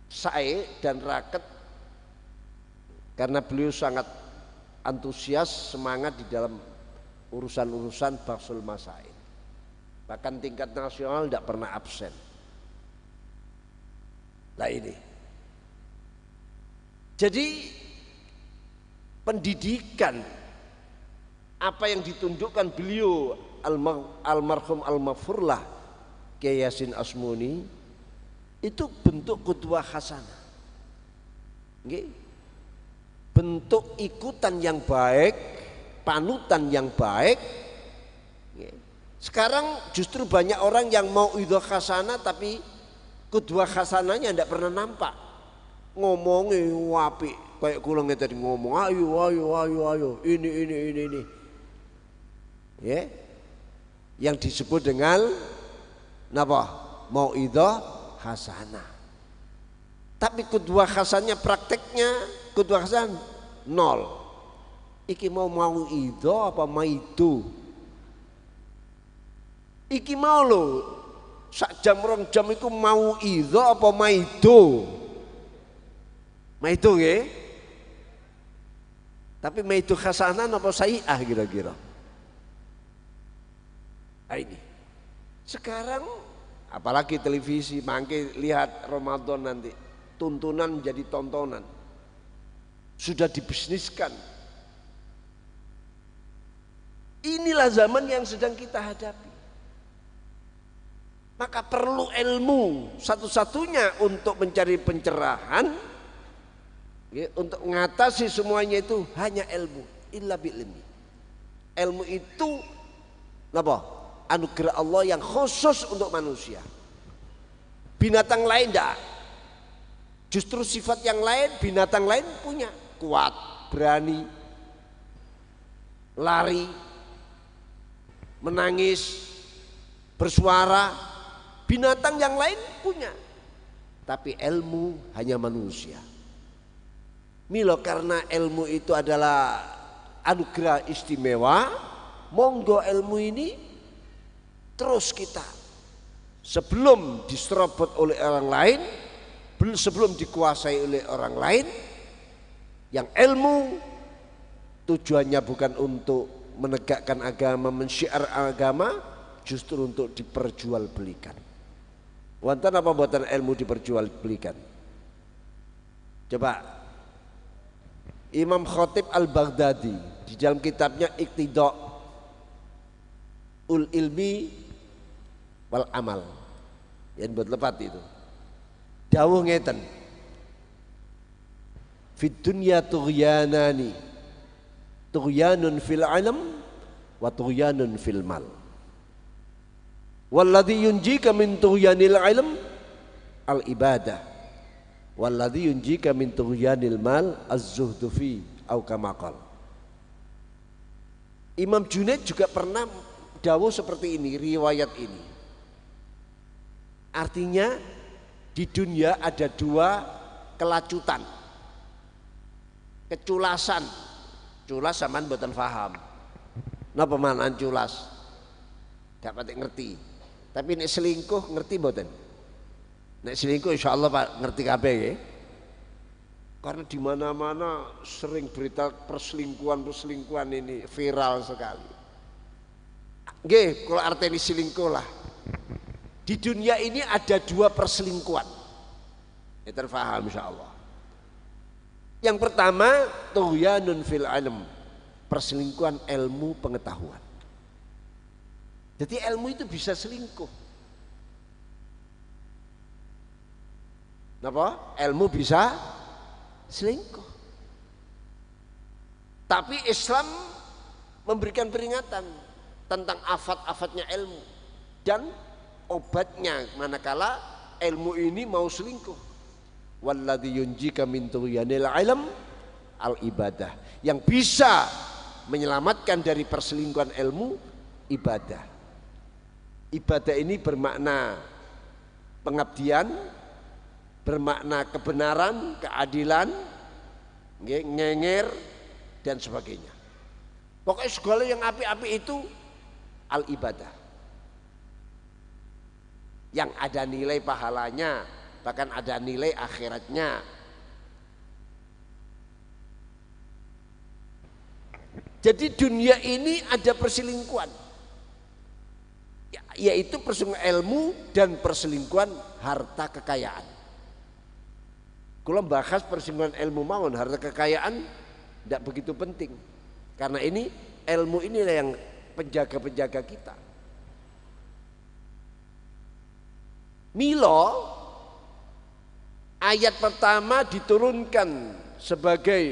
saya dan rakyat, karena beliau sangat antusias, semangat di dalam urusan-urusan bahsul masail, bahkan tingkat nasional tidak pernah absen. Nah ini, jadi pendidikan apa yang ditunjukkan beliau almarhum al-maghfurlah Kiai Yasin Asmuni itu bentuk qudwah hasanah, bentuk ikutan yang baik, panutan yang baik. Sekarang justru banyak orang yang mau idhah hasanah tapi qudwah hasanahnya tidak pernah nampak. Ngomongnya wapi kayak kula tadi ngomong ayo ini. Ya. Yang disebut dengan napa? Mau idhah hasanah. Tapi qudwah hasanahnya prakteknya qudwah hasan nol. Iki mau itu apa maitu? Iki mau lo sak jam rong jam itu mau itu apa maitu? Maitu nggih. Tapi maitu hasanah apa sayi'ah kira-kira? Nah ini. Sekarang apalagi televisi, mangke lihat Ramadan nanti, tuntunan menjadi tontonan. Sudah dibisniskan. Inilah zaman yang sedang kita hadapi. Maka perlu ilmu, satu-satunya untuk mencari pencerahan, ya, untuk mengatasi semuanya itu hanya ilmu. Illa bi'ilmi. Ilmu itu apa? Anugerah Allah yang khusus untuk manusia. Binatang lain tidak. Justru sifat yang lain, binatang lain punya. Kuat, berani, lari, menangis, bersuara. Binatang yang lain punya, tapi ilmu hanya manusia. Milo karena ilmu itu adalah anugerah istimewa, monggo ilmu ini terus kita sebelum diserobot oleh orang lain, sebelum dikuasai oleh orang lain, yang ilmu tujuannya bukan untuk menegakkan agama, mensyiar agama, justru untuk diperjualbelikan. Wonten apa buatan ilmu diperjualbelikan? Coba Imam Khatib Al-Baghdadi di dalam kitabnya Iqtida'ul Ilmi wal Amal, yang buat lepat itu, dawuh ngeten, fid dunya tughyanani, tughyanun fil ilm wa tughyanun fil mal, walladhi yunjika min tughyanil ilm al ibadah, walladhi yunjika min tughyanil mal az-zuhdu fi au kama qala. Imam Junaid juga pernah dawuh seperti ini, riwayat ini. Artinya di dunia ada dua kelacutan, keculasan. Culas sampean mboten paham. Napa maknane culas? Gak pati ngerti. Tapi nek selingkuh ngerti mboten? Nek selingkuh insyaallah Pak ngerti kabeh nggih. Karena di mana-mana sering berita perselingkuhan ini viral sekali. Nggih, kalau arteni selingkuh lah. Di dunia ini ada dua perselingkuhan. Ya terfaham insyaallah. Yang pertama tughyanun fil ilm, perselingkuhan ilmu pengetahuan. Jadi ilmu itu bisa selingkuh. Napa? Ilmu bisa selingkuh. Tapi Islam memberikan peringatan tentang afat-afatnya ilmu dan obatnya manakala ilmu ini mau selingkuh. Walladzi yunjika min tughyanil ilm al ibadah, yang bisa menyelamatkan dari perselingkuhan ilmu, ibadah. Ibadah ini bermakna pengabdian, bermakna kebenaran, keadilan, ngenger dan sebagainya. Pokoknya segala yang api-api itu al ibadah, yang ada nilai pahalanya, bahkan ada nilai akhiratnya. Jadi dunia ini ada perselingkuhan, yaitu perselingkuhan ilmu dan perselingkuhan harta kekayaan. Kalau bahas perselingkuhan ilmu mawon, harta kekayaan tidak begitu penting, karena ini ilmu inilah yang penjaga-penjaga kita. Milo ayat pertama diturunkan sebagai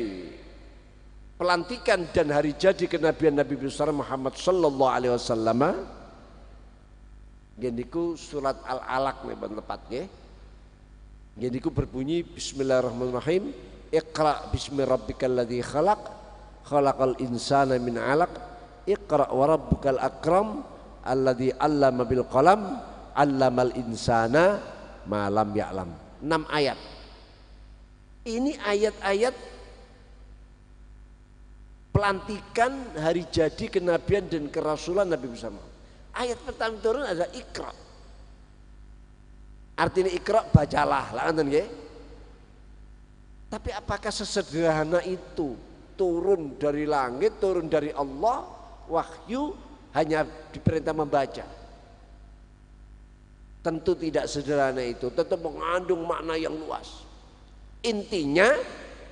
pelantikan dan hari jadi kenabian Nabi besar Muhammad sallallahu alaihi wasallam. Geniku surat Al-Alaq nih tepatnya. Geniku berbunyi Bismillahirrahmanirrahim. Iqra bismi rabbikal ladzi khalaq, khalaqal insana min 'alaq, iqra wa rabbukal akram alladzi 'allama bil qalam, 'allamal insana ma lam ya'lam. 6 ayat. Ini ayat-ayat pelantikan hari jadi kenabian dan kerasulan Nabi bersama. Ayat pertama turun ada Iqra. Artinya Iqra bacalah, lah ngoten nggih. Tapi apakah sesederhana itu turun dari langit, turun dari Allah, wahyu hanya diperintah membaca? Tentu tidak sederhana itu, tentu mengandung makna yang luas. Intinya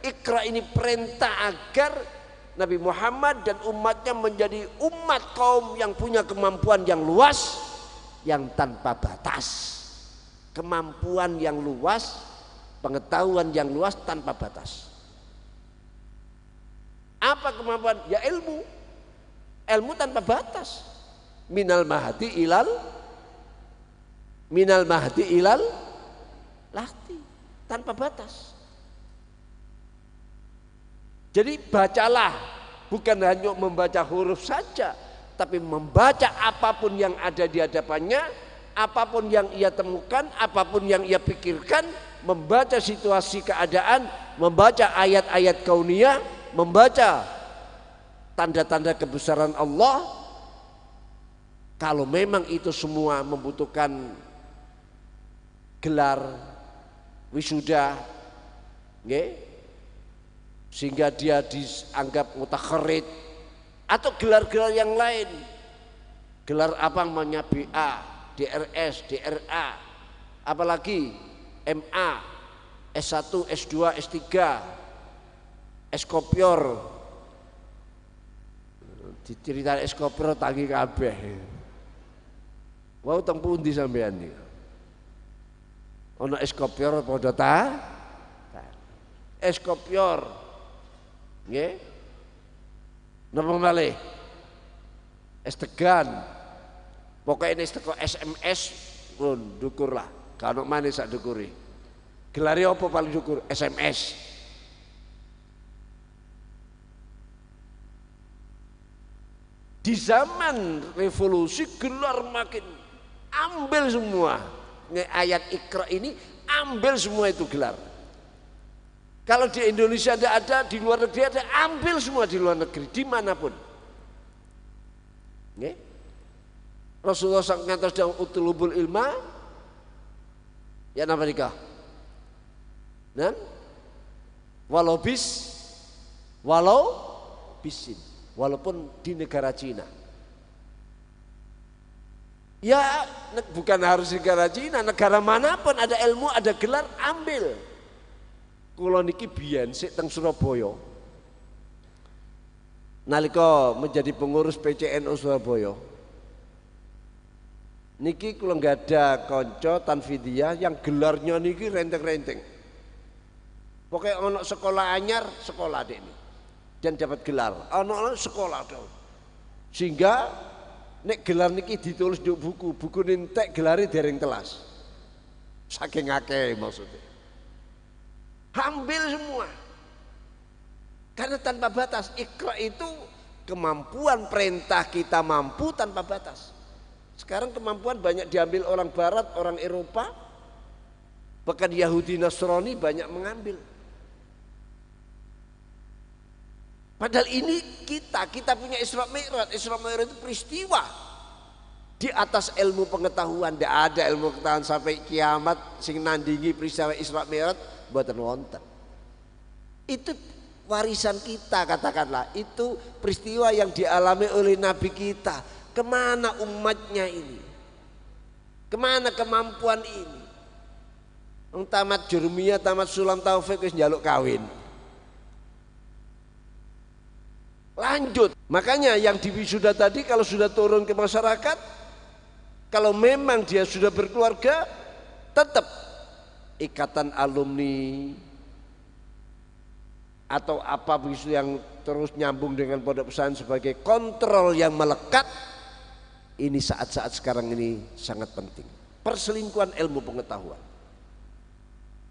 Iqra ini perintah agar Nabi Muhammad dan umatnya menjadi umat kaum yang punya kemampuan yang luas, yang tanpa batas. Kemampuan yang luas, pengetahuan yang luas tanpa batas. Apa kemampuan? Ya ilmu. Ilmu tanpa batas. Minal mahdi ilal lahti, tanpa batas. Jadi bacalah, bukan hanya membaca huruf saja, tapi membaca apapun yang ada di hadapannya, apapun yang ia temukan, apapun yang ia pikirkan, membaca situasi keadaan membaca ayat-ayat kauniyah, membaca tanda-tanda kebesaran Allah, kalau memang itu semua membutuhkan gelar wisuda, sehingga dia dianggap mutakharid, atau gelar-gelar yang lain, gelar apa namanya, BA, DRS, DRA, apalagi MA, S1, S2, S3, Eskopior, diceritakan Eskopior tangi kabeh. Wau teng pundi sampean iki? Ana Eskopior padha ta? Eskopior. Nggih. Napa malih? Estegan. Pokoke nek teko SMS pun dukur lah. Kan ono maneh sak dukure. Gelare apa paling dukur? SMS. Di zaman revolusi gelar makin ambil semua. Ayat Iqra ini ambil semua itu gelar. Kalau di Indonesia tidak ada, di luar negeri ada, ambil semua di luar negeri, dimanapun. Rasulullah SAW ngantos dalam utulubul ilma, ya napa nikah? Dan walau bisin, walaupun di negara Cina. Ya bukan harus negara Cina, negara manapun ada ilmu, ada gelar, ambil. Kula niki biyen sik teng Surabaya. Nalika menjadi pengurus PCNU Surabaya. Niki kula nggada kanca tanfidiyah yang gelarnya niki renteng-renteng. Pokoknya ana sekolah anyar, sekolah dekne. Dan dapat gelar. Ana sekolah dong. Sehingga nek gelar niki ditulis di buku entek gelare dereng telas. Saking akeh maksudnya. Ambil semua. Karena tanpa batas. Iqra itu kemampuan, perintah kita mampu tanpa batas. Sekarang kemampuan banyak diambil orang barat, orang Eropa, bahkan Yahudi Nasrani banyak mengambil. Padahal ini kita punya Isra Mi'raj. Isra Mi'raj itu peristiwa di atas ilmu pengetahuan. Tidak ada ilmu pengetahuan sampai kiamat sing nandingi peristiwa Isra Mi'raj mboten wonten. Itu warisan kita, katakanlah. Itu peristiwa yang dialami oleh Nabi kita. Kemana umatnya ini? Kemana kemampuan ini? Tamat Jurmiyah, tamat Sulam Taufik wis njaluk kawin. Lanjut. Makanya yang di wisuda tadi kalau sudah turun ke masyarakat, kalau memang dia sudah berkeluarga, tetap ikatan alumni atau apa begitu yang terus nyambung dengan pondok pesantren sebagai kontrol yang melekat. Ini saat-saat sekarang ini sangat penting. Perselingkuhan ilmu pengetahuan.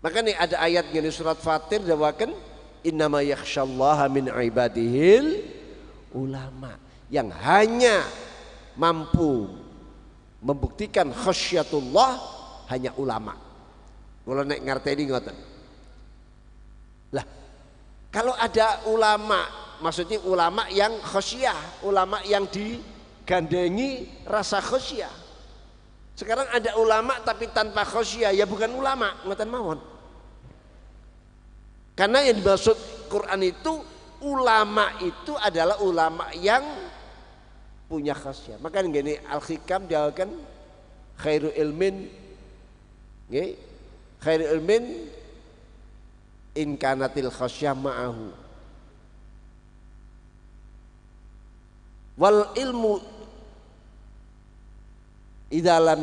Makanya ada ayat di surat Fatir dawakan innama yakhsyallaha min ibadihil ulama, yang hanya mampu membuktikan khasyatullah hanya ulama. Kalau nek ngerteni ngoten. Lah, kalau ada ulama, maksudnya ulama yang khasyah, ulama yang digandengi rasa khasyah. Sekarang ada ulama tapi tanpa khasyah, ya bukan ulama, ngoten mawon. Karena yang dimaksud Quran itu ulama itu adalah ulama yang punya khasyah. Makanya gini Al-Hikam diakan khairu ilmin, khairu ilmin in kanatil khasyah ma'ahu wal ilmu idza lam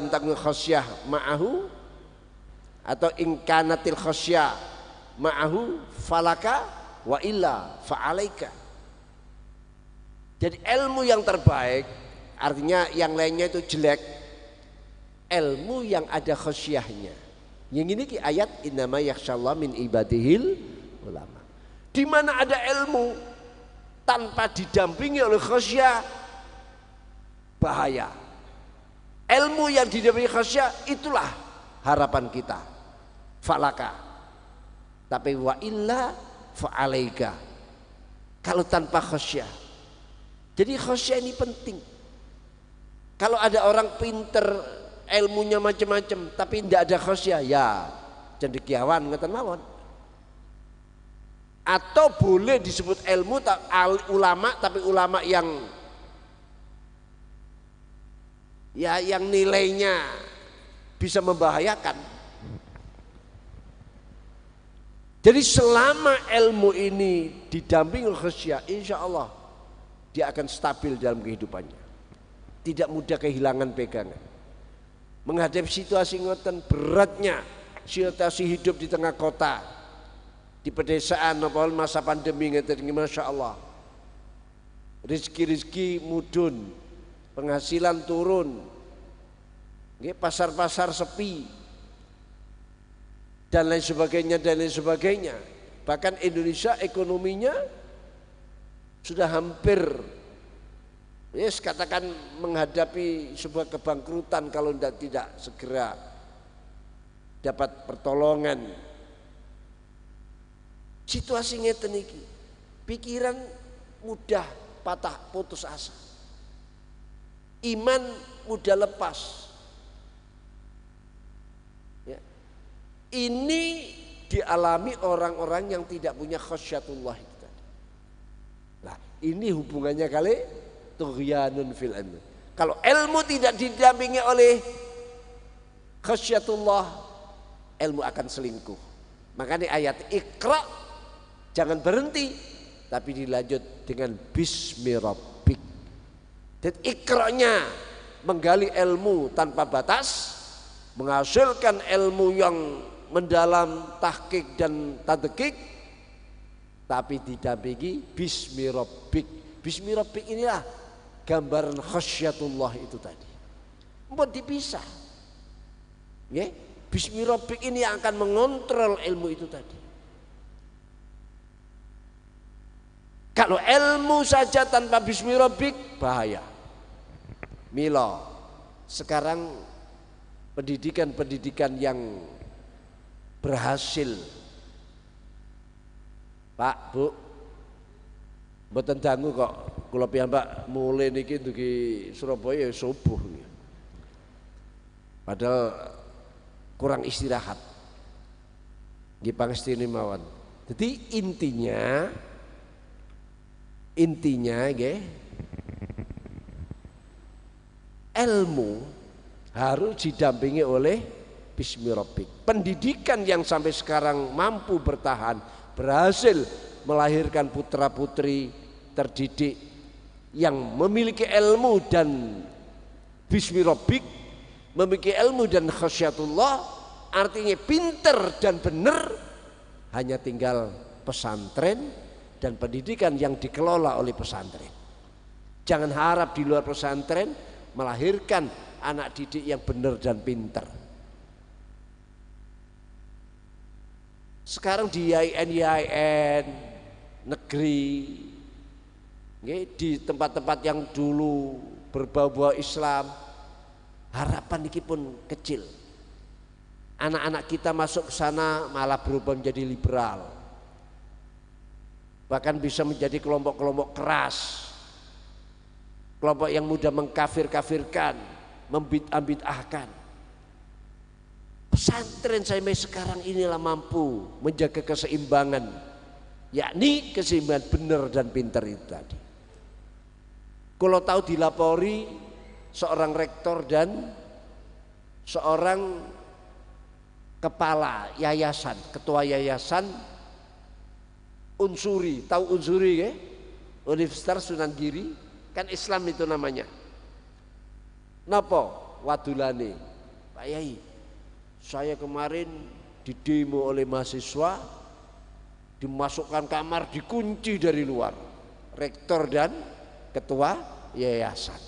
takun khasyah ma'ahu atau in kanatil khasyah ma'ahu falaka wa illa fa'alaika. Jadi ilmu yang terbaik, artinya yang lainnya itu jelek, ilmu yang ada khasyahnya. Yang ini ki ayat innama yakhsyallah min ibadihil ulama. Di mana ada ilmu tanpa didampingi oleh khasyah, bahaya. Ilmu yang didampingi khasyah itulah harapan kita. Falaka. Tapi wa illa fa'alaika. Kalau tanpa khasyah. Jadi khasyah ini penting. Kalau ada orang pinter, ilmunya macam-macam, tapi tidak ada khasyah, ya cendekiawan ngeten mawon. Atau boleh disebut ilmu ulama, tapi ulama yang nilainya bisa membahayakan. Jadi selama ilmu ini didampingi khasyah, insya Allah dia akan stabil dalam kehidupannya. Tidak mudah kehilangan pegangan. Menghadapi situasi ngoten beratnya, situasi hidup di tengah kota, di pedesaan, apalagi masa pandemi ngeten, masya Allah. Rizki mudun, penghasilan turun, pasar-pasar sepi, dan lain sebagainya. Bahkan Indonesia ekonominya sudah hampir, katakan menghadapi sebuah kebangkrutan kalau tidak segera dapat pertolongan. Situasi ngeten iki, pikiran mudah patah, putus asa, iman mudah lepas. Ini dialami orang-orang yang tidak punya khasyatullah itu tadi. Nah, ini hubungannya kali tughyanun fil ilmi. Kalau ilmu tidak didampingi oleh khasyatullah, ilmu akan selingkuh. Makanya ayat Iqra jangan berhenti, tapi dilanjut dengan bismi rabbik. Dan Iqra-nya menggali ilmu tanpa batas, menghasilkan ilmu yang mendalam, tahqiq dan tadqiq, tapi didampingi bismi rabbik. Bismi rabbik inilah gambaran khasyatullah itu tadi. Mbok dipisah. Nggih, bismi rabbik ini yang akan mengontrol ilmu itu tadi. Kalau ilmu saja tanpa bismi rabbik bahaya. Mila sekarang pendidikan yang berhasil, Pak, Bu, mboten dangu kok kula piyambak mulai niki dugi Surabaya subuh. Padahal kurang istirahat. Nggih pangestine mawon. Jadi intinya nggih, ilmu harus didampingi oleh bismi rabbik. Pendidikan yang sampai sekarang mampu bertahan, berhasil melahirkan putra-putri terdidik yang memiliki ilmu dan bismi rabbik, memiliki ilmu dan khasyatullah, artinya pinter dan benar, hanya tinggal pesantren dan pendidikan yang dikelola oleh pesantren. Jangan harap di luar pesantren melahirkan anak didik yang benar dan pinter. Sekarang di IAIN negeri, di tempat-tempat yang dulu berbau-bau Islam, harapan ini pun kecil. Anak-anak kita masuk ke sana malah berubah menjadi liberal, bahkan bisa menjadi kelompok-kelompok keras, kelompok yang mudah mengkafir-kafirkan, membid'ah-bid'ahkan. Pesantren sampai sekarang inilah mampu menjaga keseimbangan, yakni keseimbangan benar dan pintar itu tadi. Kalau tahu dilapori seorang rektor dan seorang kepala yayasan, ketua yayasan Unsuri, tahu Unsuri ya? Universitas Sunan Giri, kan Islam itu namanya. Napa wadulane? Pak Yai, saya kemarin didemo oleh mahasiswa, dimasukkan kamar, dikunci dari luar, rektor dan ketua yayasan.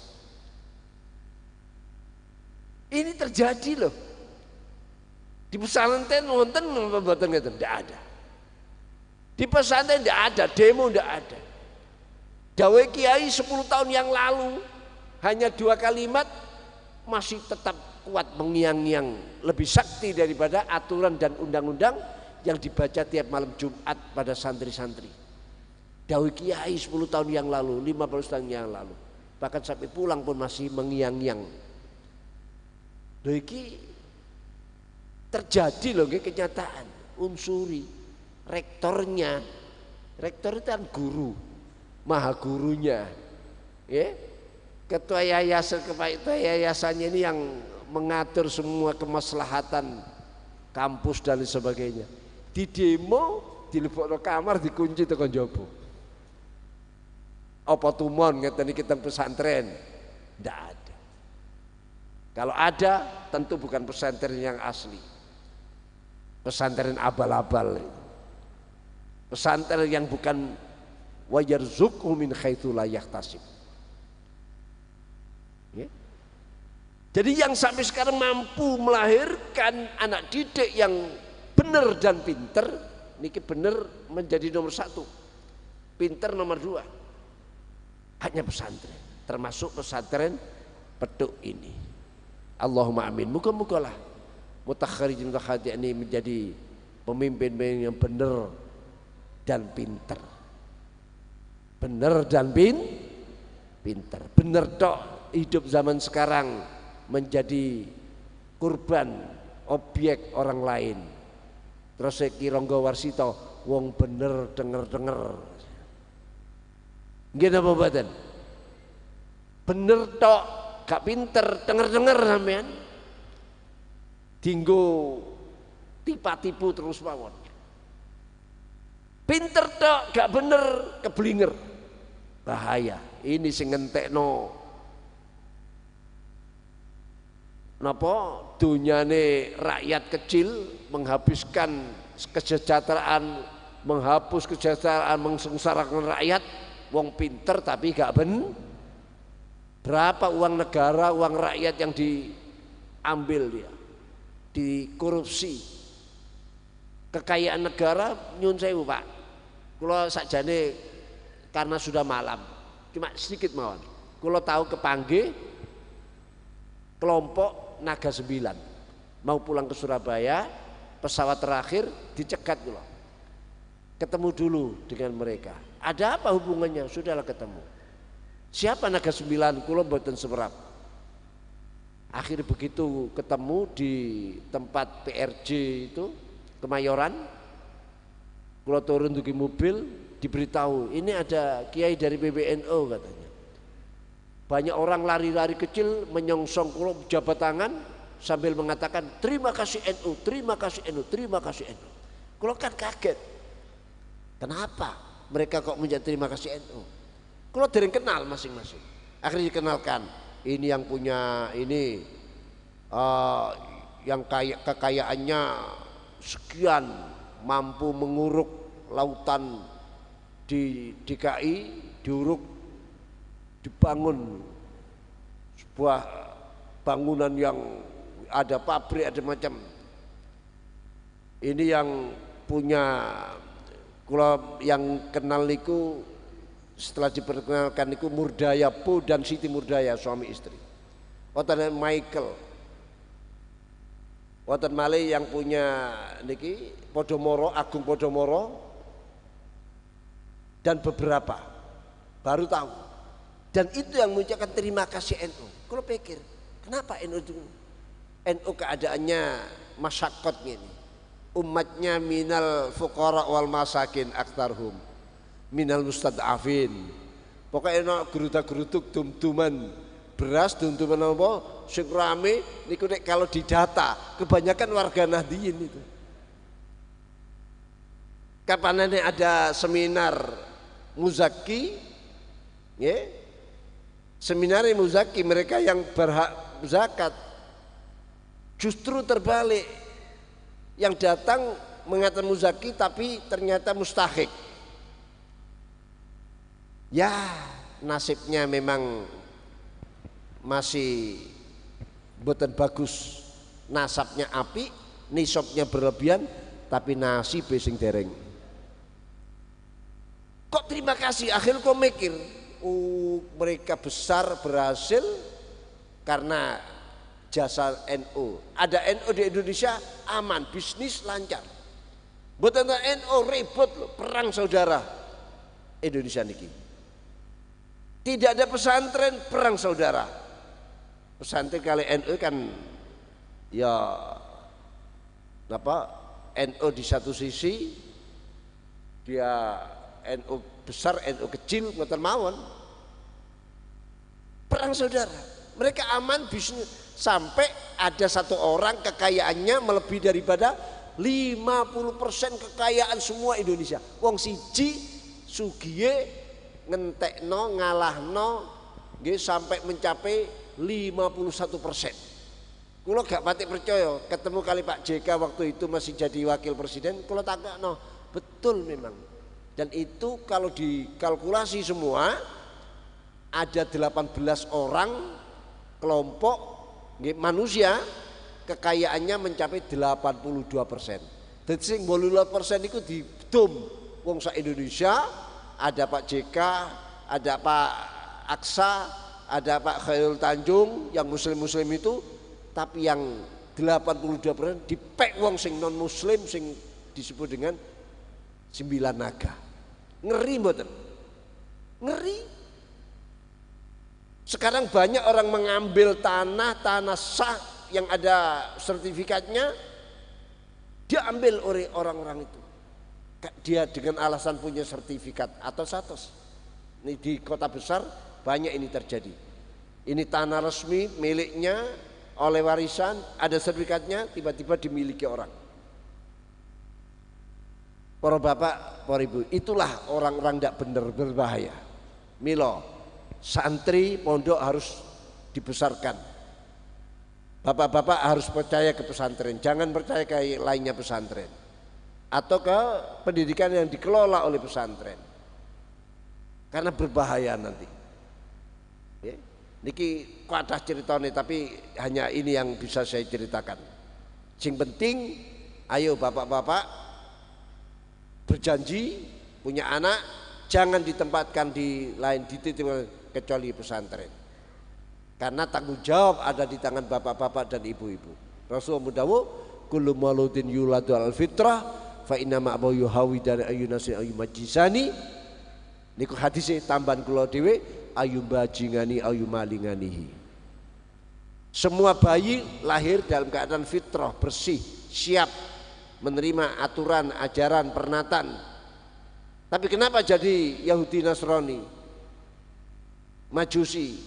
Ini terjadi loh. Di pesantren wonten mboten ngeten, tidak ada. Di pesantren tidak ada, demo tidak ada. Dawai kiai 10 tahun yang lalu hanya 2 kalimat masih tetap kuat mengiang-ngiang, lebih sakti daripada aturan dan undang-undang yang dibaca tiap malam Jumat pada santri-santri. Dawuh kiai 10 tahun yang lalu, 15 tahun yang lalu. Bahkan sampai pulang pun masih mengiang-iang. Lho iki terjadi loh kenyataan. Unsuri rektornya, rektor itu kan guru, maha gurunya, ya. Ketua yayasannya ini yang mengatur semua kemaslahatan kampus dan sebagainya. Di demo, dilebokno kamar, dikunci tekan njaba. Apa tumon ngeten iki teng pesantren? Ndak ada. Kalau ada, tentu bukan pesantren yang asli. Pesantren abal-abal. Pesantren yang bukan wa yarzuqhu min haitsu la yahtasib. Ya. Jadi yang sampai sekarang mampu melahirkan anak didik yang benar dan pinter, niki benar menjadi nomor 1, pinter nomor 2, hanya pesantren, termasuk pesantren Peduk ini. Allahumma amin. Moga-moga lah mutakharijin mutakharijin ini menjadi pemimpin yang benar dan pinter. Benar dan pinter. Benar tok hidup zaman sekarang menjadi kurban objek orang lain. Terus iki Ronggo Warsito wong bener denger-denger. Nggih napa mboten? Bener tok, gak pinter denger-denger sampean. Dinggo tipu terus mawon. Pinter tok gak bener keblinger. Bahaya. Ini sing ngentekno napa dunyane rakyat kecil, menghabiskan kesejahteraan, menghapus kesejahteraan, mengsengsarakan rakyat. Wong pinter tapi gak berapa uang negara, uang rakyat yang diambil dia, dikorupsi. Kekayaan negara nyun sewu Pak, kula sakjane karena sudah malam cuma sedikit mawon, kula tahu kepanggih kelompok Naga 9 mau pulang ke Surabaya, pesawat terakhir dicegat kula. Ketemu dulu dengan mereka. Ada apa hubungannya? Sudahlah ketemu. Siapa Naga 9? Kula mboten semerap. Akhirnya begitu ketemu di tempat PRJ itu Kemayoran, kula turun dugi mobil, diberitahu ini ada kiai dari PBNU katanya. Banyak orang lari-lari kecil menyongsong kula jabat tangan sambil mengatakan terima kasih NU, terima kasih NU, terima kasih NU. Kula kan kaget. Kenapa mereka kok menjadi terima kasih NU? Kula dereng kenal masing-masing. Akhirnya dikenalkan, ini yang punya ini yang kekayaannya sekian, mampu menguruk lautan di DKI, diuruk, dibangun sebuah bangunan yang ada pabrik, ada macam. Ini yang punya, kula yang kenal niku setelah diperkenalkan niku Murdaya Po dan Siti Murdaya, suami istri. Wonten Michael, wonten malih yang punya niki Podomoro, Agung Podomoro, dan beberapa baru tahu. Dan itu yang mengucapkan terima kasih NU. Kalau pikir kenapa NU itu, NU keadaannya masyakot gini, umatnya minal fuqara wal masakin aktarhum minal mustad'afin. Pokoknya enak gerudak-geruduk dum-duman beras, dum-duman apa sing rame niku nek kalau didata kebanyakan warga Nahdliyin itu. Kapanane ada seminar Muzaki, ya, seminar Muzaki, mereka yang berhak zakat, justru terbalik, yang datang mengatakan Muzaki tapi ternyata mustahik. Ya nasibnya memang masih boten bagus, nasabnya api, nisabnya berlebihan, tapi nasib sing dereng. Kok terima kasih, akhirnya kok mikir, mereka besar berhasil karena jasa NU. Ada NU di Indonesia aman, bisnis lancar. Mboten NU ribut perang saudara Indonesia niki. Tidak ada pesantren perang saudara. Pesantren kali NU kan ya apa NU di satu sisi, dia NU besar, NU kecil, ngoten mawon. Perang saudara. Mereka aman bisnis sampai ada satu orang kekayaannya melebihi daripada 50% kekayaan semua Indonesia. Wong siji sugiye ngentekno ngalahno nggih sampai mencapai 51%. Kulo gak pati percaya ketemu kali Pak JK waktu itu masih jadi wakil presiden, kulo takokno, betul memang. Dan itu kalau dikalkulasi semua ada 18 orang kelompok manusia kekayaannya mencapai 82%. Jadi sing 82% itu didom wong sak Indonesia, ada Pak JK, ada Pak Aksa, ada Pak Khairul Tanjung yang muslim-muslim itu, tapi yang 82% dipek wong sing non muslim sing disebut dengan 9 naga. Ngeri mboten? Ngeri. Sekarang banyak orang mengambil tanah sah yang ada sertifikatnya, dia ambil oleh orang-orang itu. Dia dengan alasan punya sertifikat atau status. Ini di kota besar banyak ini terjadi. Ini tanah resmi miliknya oleh warisan, ada sertifikatnya, tiba-tiba dimiliki orang. Para bapak, para ibu, itulah orang-orang tidak benar, berbahaya. Milo, santri pondok harus dibesarkan. Bapak-bapak harus percaya ke pesantren, jangan percaya ke lainnya pesantren atau ke pendidikan yang dikelola oleh pesantren, karena berbahaya nanti. Ya. Niki kuatah ceritanya, tapi hanya ini yang bisa saya ceritakan. Sing penting, ayo bapak-bapak berjanji punya anak jangan ditempatkan di lain di titik kecuali pesantren. Karena tanggung jawab ada di tangan bapak-bapak dan ibu-ibu. Rasulullah mudawuh, kullu mauludin yuladu al fitrah fa inna ma abawu yuhawidani ayunasi ayumajisani. Niku hadise tambahan kula dhewe ayumbajingani ayumalinganihi. Semua bayi lahir dalam keadaan fitrah, bersih, siap menerima aturan, ajaran, pernatan. Tapi kenapa jadi Yahudi Nasrani, Majusi,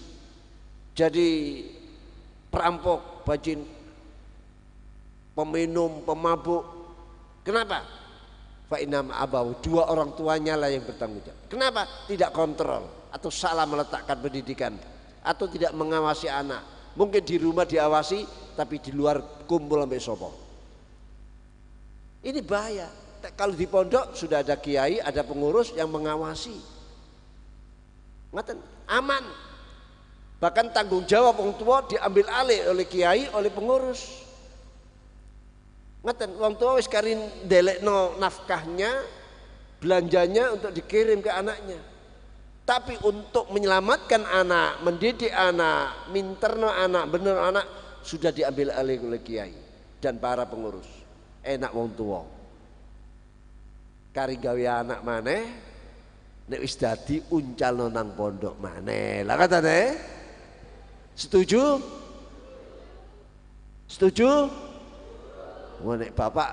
jadi perampok, bajin, peminum, pemabuk? Kenapa? Fa inam abau, dua orang tuanya lah yang bertanggung jawab. Kenapa tidak kontrol atau salah meletakkan pendidikan atau tidak mengawasi anak? Mungkin di rumah diawasi tapi di luar kumpul sampai sopo. Ini bahaya. Kalau di pondok sudah ada kiai, ada pengurus yang mengawasi. Ngaten, aman. Bahkan tanggung jawab orang tua diambil alih oleh kiai, oleh pengurus. Ngaten, orang tua wis karin ndelekno nafkahnya, belanjanya untuk dikirim ke anaknya. Tapi untuk menyelamatkan anak, mendidik anak, minterno anak, bener anak, sudah diambil alih oleh kiai dan para pengurus. Enak wong tua. Kari gawe anak maneh, nek wis dadi uncalno nang pondok maneh. Lah katane? Setuju? Setuju? Wah, nek bapak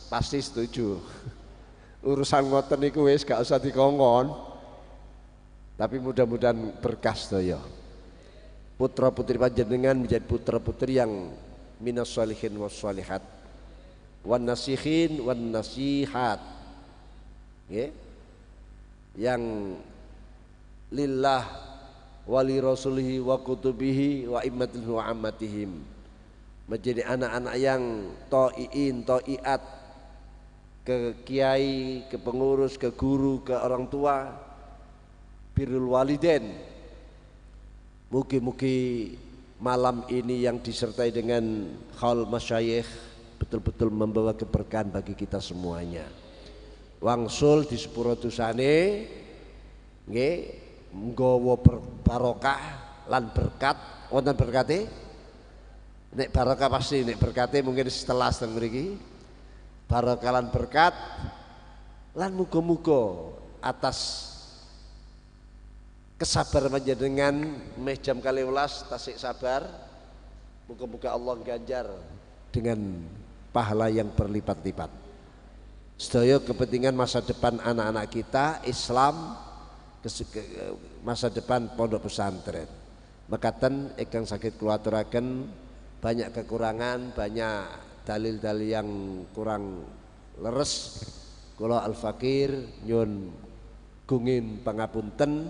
pasti setuju. Urusan ngoten niku wis gak usah dikongkon. Tapi mudah-mudahan berkah sedaya. Putra putri panjenengan menjadi putra putri yang minas sholihin was sholihat, wan nasihin wan nasihat. Ya. Yang lillah wali rasulihi wa kutubihi wa immatil wa ammatihim, menjadi anak-anak yang to'iin, to'iat ke kiai, ke pengurus, ke guru, ke orang tua, birrul waliden. Mugi-mugi malam ini yang disertai dengan khaul masyayikh betul-betul membawa keberkahan bagi kita semuanya. Wangsul di sepuro dosane nggih, nggawa barokah lan berkat. Wonten berkate? Nek barokah pasti, nek berkate mungkin setelah teng mriki. barakalan berkat lan muga-muga atas kesabar panjenengan meh jam 12 tasik sabar, muga-muga Allah ganjar dengan pahala yang berlipat-lipat. Sedaya kepentingan masa depan anak-anak kita Islam, masa depan pondok pesantren. Mekaten ingkang saged kula aturaken, banyak kekurangan, banyak dalil-dalil yang kurang leres, kula al-fakir nyun gungin pangapunten,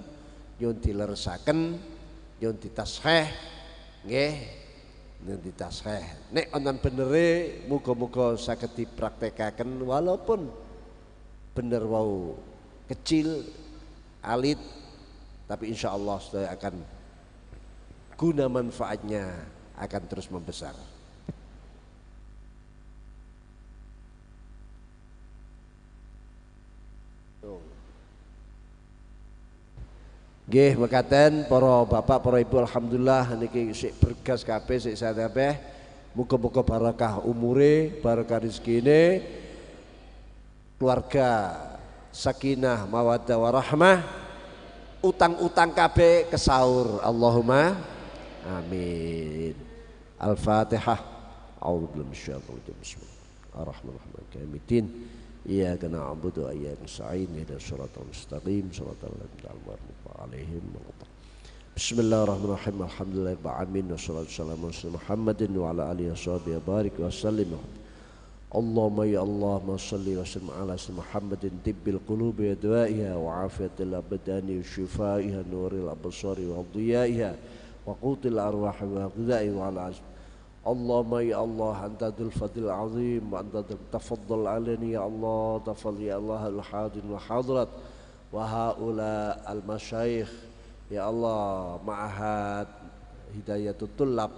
nyun dileresaken, nyun ditasheh nggih, nyun ditasheh. Nek wonten benere muga-muga saged dipraktekaken walaupun bener wau kecil alit, tapi insyaallah saya akan guna manfaatnya akan terus membesar. Nggih mekaten para bapak para ibu, alhamdulillah niki sik bergas kabeh sik sadabeh. Muga-muga barakah umure, barakah rezekine, keluarga sakinah mawaddah warahmah, utang-utang kabeh kesaur. Allahumma amin. Al-Fatihah. A'udzubillahi minasyaitonir rajim. Bismillahirrahmanirrahim. Amitin. Iyyaka na'budu wa iyyaka nasta'in. Ihdinas siratal mustaqim. Shiratal ladzina an'amta 'alaihim. Bismillahirrahmanirrahim. Alhamdulillahirabbil alamin. Wassalatu wassalamu ala Muhammadin wa ala alihi washabihi barik wa sallim. Allahumma ya Allah ma shalli wa sallim ala Muhammadin tibbil qulubi wa dawaiha wa afiyatil abdani wa shifaiha nuril absari wa dhiyaiha wa qutil arwah wa ghidai wa ala Allahumma ya Allah anta dzul fadil azim wa anta tafaddal alaina ya Allah, tafaddal ya Allah al-hadin wa hadrat wa haula al-masyayikh ya Allah, ma'ahad hidayatul tullab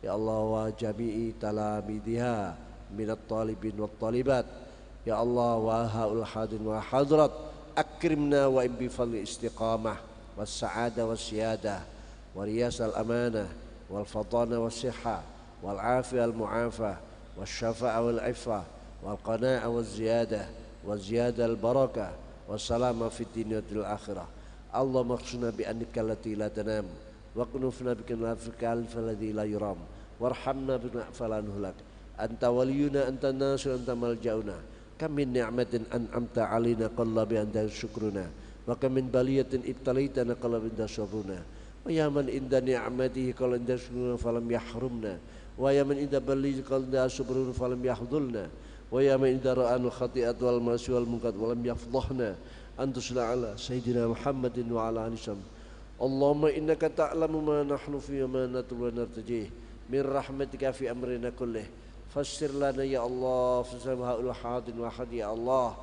ya Allah, wa jami'i talamidiha minat talibin wa talibat ya Allah, wa haul hadin wa hadrat akrimna wa imbi fadli istiqamah was sa'ada was siyadah wa riyasal amanah wal fadana was sihah wal afiyah al mu'afah was syafa'ah wal ifah wal qana'ah was ziyadah wa ziyadah al barakah was salama fid dunya wal akhirah. Allah maksuna bi annika allati la tanam wa qunufna bika al faladhi la yuram warhamna bika falan hulak anta waliyuna anta nasir anta maljauna kam min ni'matin an'amta alaina qalla bi anta syukruna wa kam min baliyatin ibtalaitana qalla bi anta sabruna wa ya man inda ni'matihi qalla inda syukruna falam yahrumna wa ya man inda bali qalla inda sabruna falam yahdulna wa ya man inda ra'anul khati'at wal masi wal munkar walam yafdhahna anta salli ala sayyidina Muhammadin wa ala alihi. Allahumma innaka ta'lamu ma nahnu fi ma natlu wa nartajih min rahmatika fi amrina kullih fassir lana ya Allah fasal haul hadin wa had ya Allah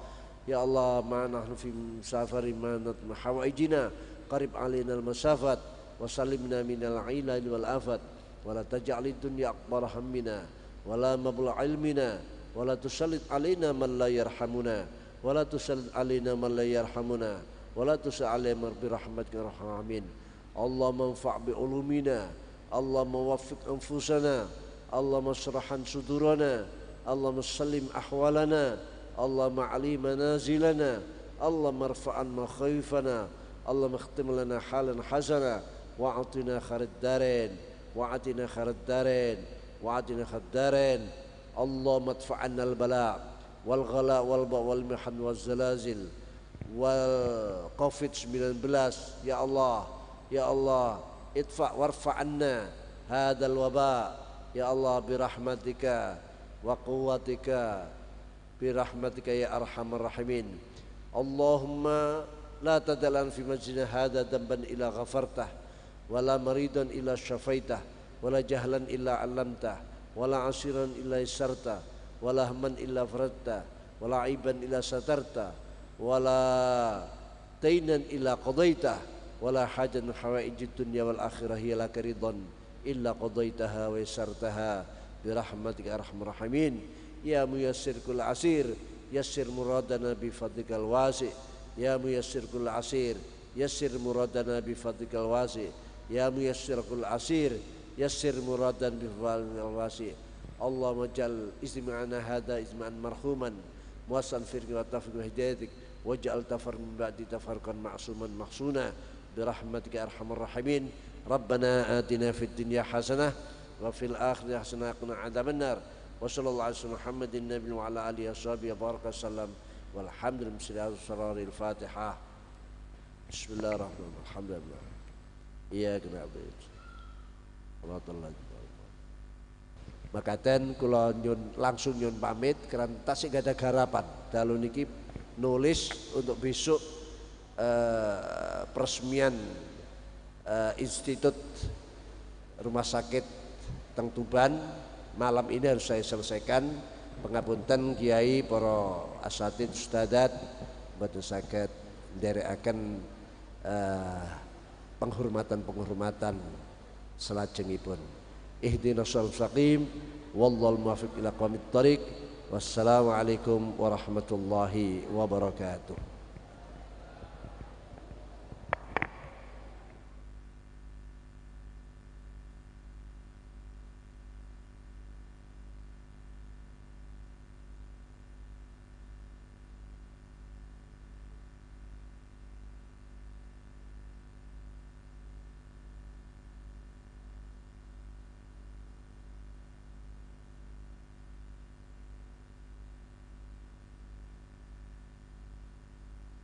ma nahnu fi musafari ma natma hawaijina qarib alaina al masafat wa salimna minal ilal wal afat wa la taj'alid dunya akbar hammina wa la mabla ilmina wa la tusallit alaina man la yarhamuna wa la tusallit alaina man la yarhamuna wa la tusal alaina bi rahmatika arhamin. Allah manfa' bi ulumina, Allah mawaffiq anfusana, Allah masrahan sudurana, Allah masallim ahwalana, Allah ma'ali manazilana, Allah marfa'an makhayfana, Allah makhtim lana halan hasana, wa'atina kharid darain, wa'atina kharid darain, wa'atina kharid darain. Allah madfa'anna al-bala' wal ghala wal ba' wal mihan wal zalazil wal COVID-19 ya Allah, ya Allah idfa' warfa'anna hadal waba' ya Allah birahmatika wa quwwatika birahmatika ya arhamar rahimin. Allahumma la tadalan fi majlina hadha damban illa ghafartah wala maridan illa syafaitah wala jahlan illa 'allamtah wala asiran illa yassartah wala hamman illa faradtah wala aiban illa satartah wala dainan illa qadaitah wala hajan hawaijid dunya wal akhirah hiya laka ridhan illa qadaitaha wa yassartaha birahmatika arhamar rahimin. Ya muyassir kull asir yassir muradana bi fadlikal wasi, ya muyassir kull asir yassir muradana bi fadlikal wasi, ya muyassir kull asir yassir muradan bi fadlikal wasi. Allahumma jal istima'ana hadha isma'an marhuman muassan firqi wa taufiq wa hidayatik waj'al tafarruq min ba'di tafarruqan ma'suman mahsuna birahmatika arhamar rahimin. Rabbana atina fid dunya hasanah wa fil akhirati hasanah wa qina adzabannar. Wa sallallahu alaihi Muhammadin nabiyyi wa ala alihi washabihi wa baraka sallam. Walhamdulillahirabbil Fatihah. Bismillahirrahmanirrahim. Alhamdulillah. Iyyaka na'budu wa iyyaka nasta'in. Makaten kula nyun langsung nyun pamit karena tasih gada garapan dalu niki nulis untuk besok peresmian institut rumah sakit teng Tuban malam ini harus saya selesaikan. Pengapunten kiai para asatid ustadat boten saged nderekaken penghormatan salajengipun. Ihdinas siratal mustaqim wallahul muwaffiq ila aqwamit thoriq. Wassalamualaikum warahmatullahi wabarakatuh.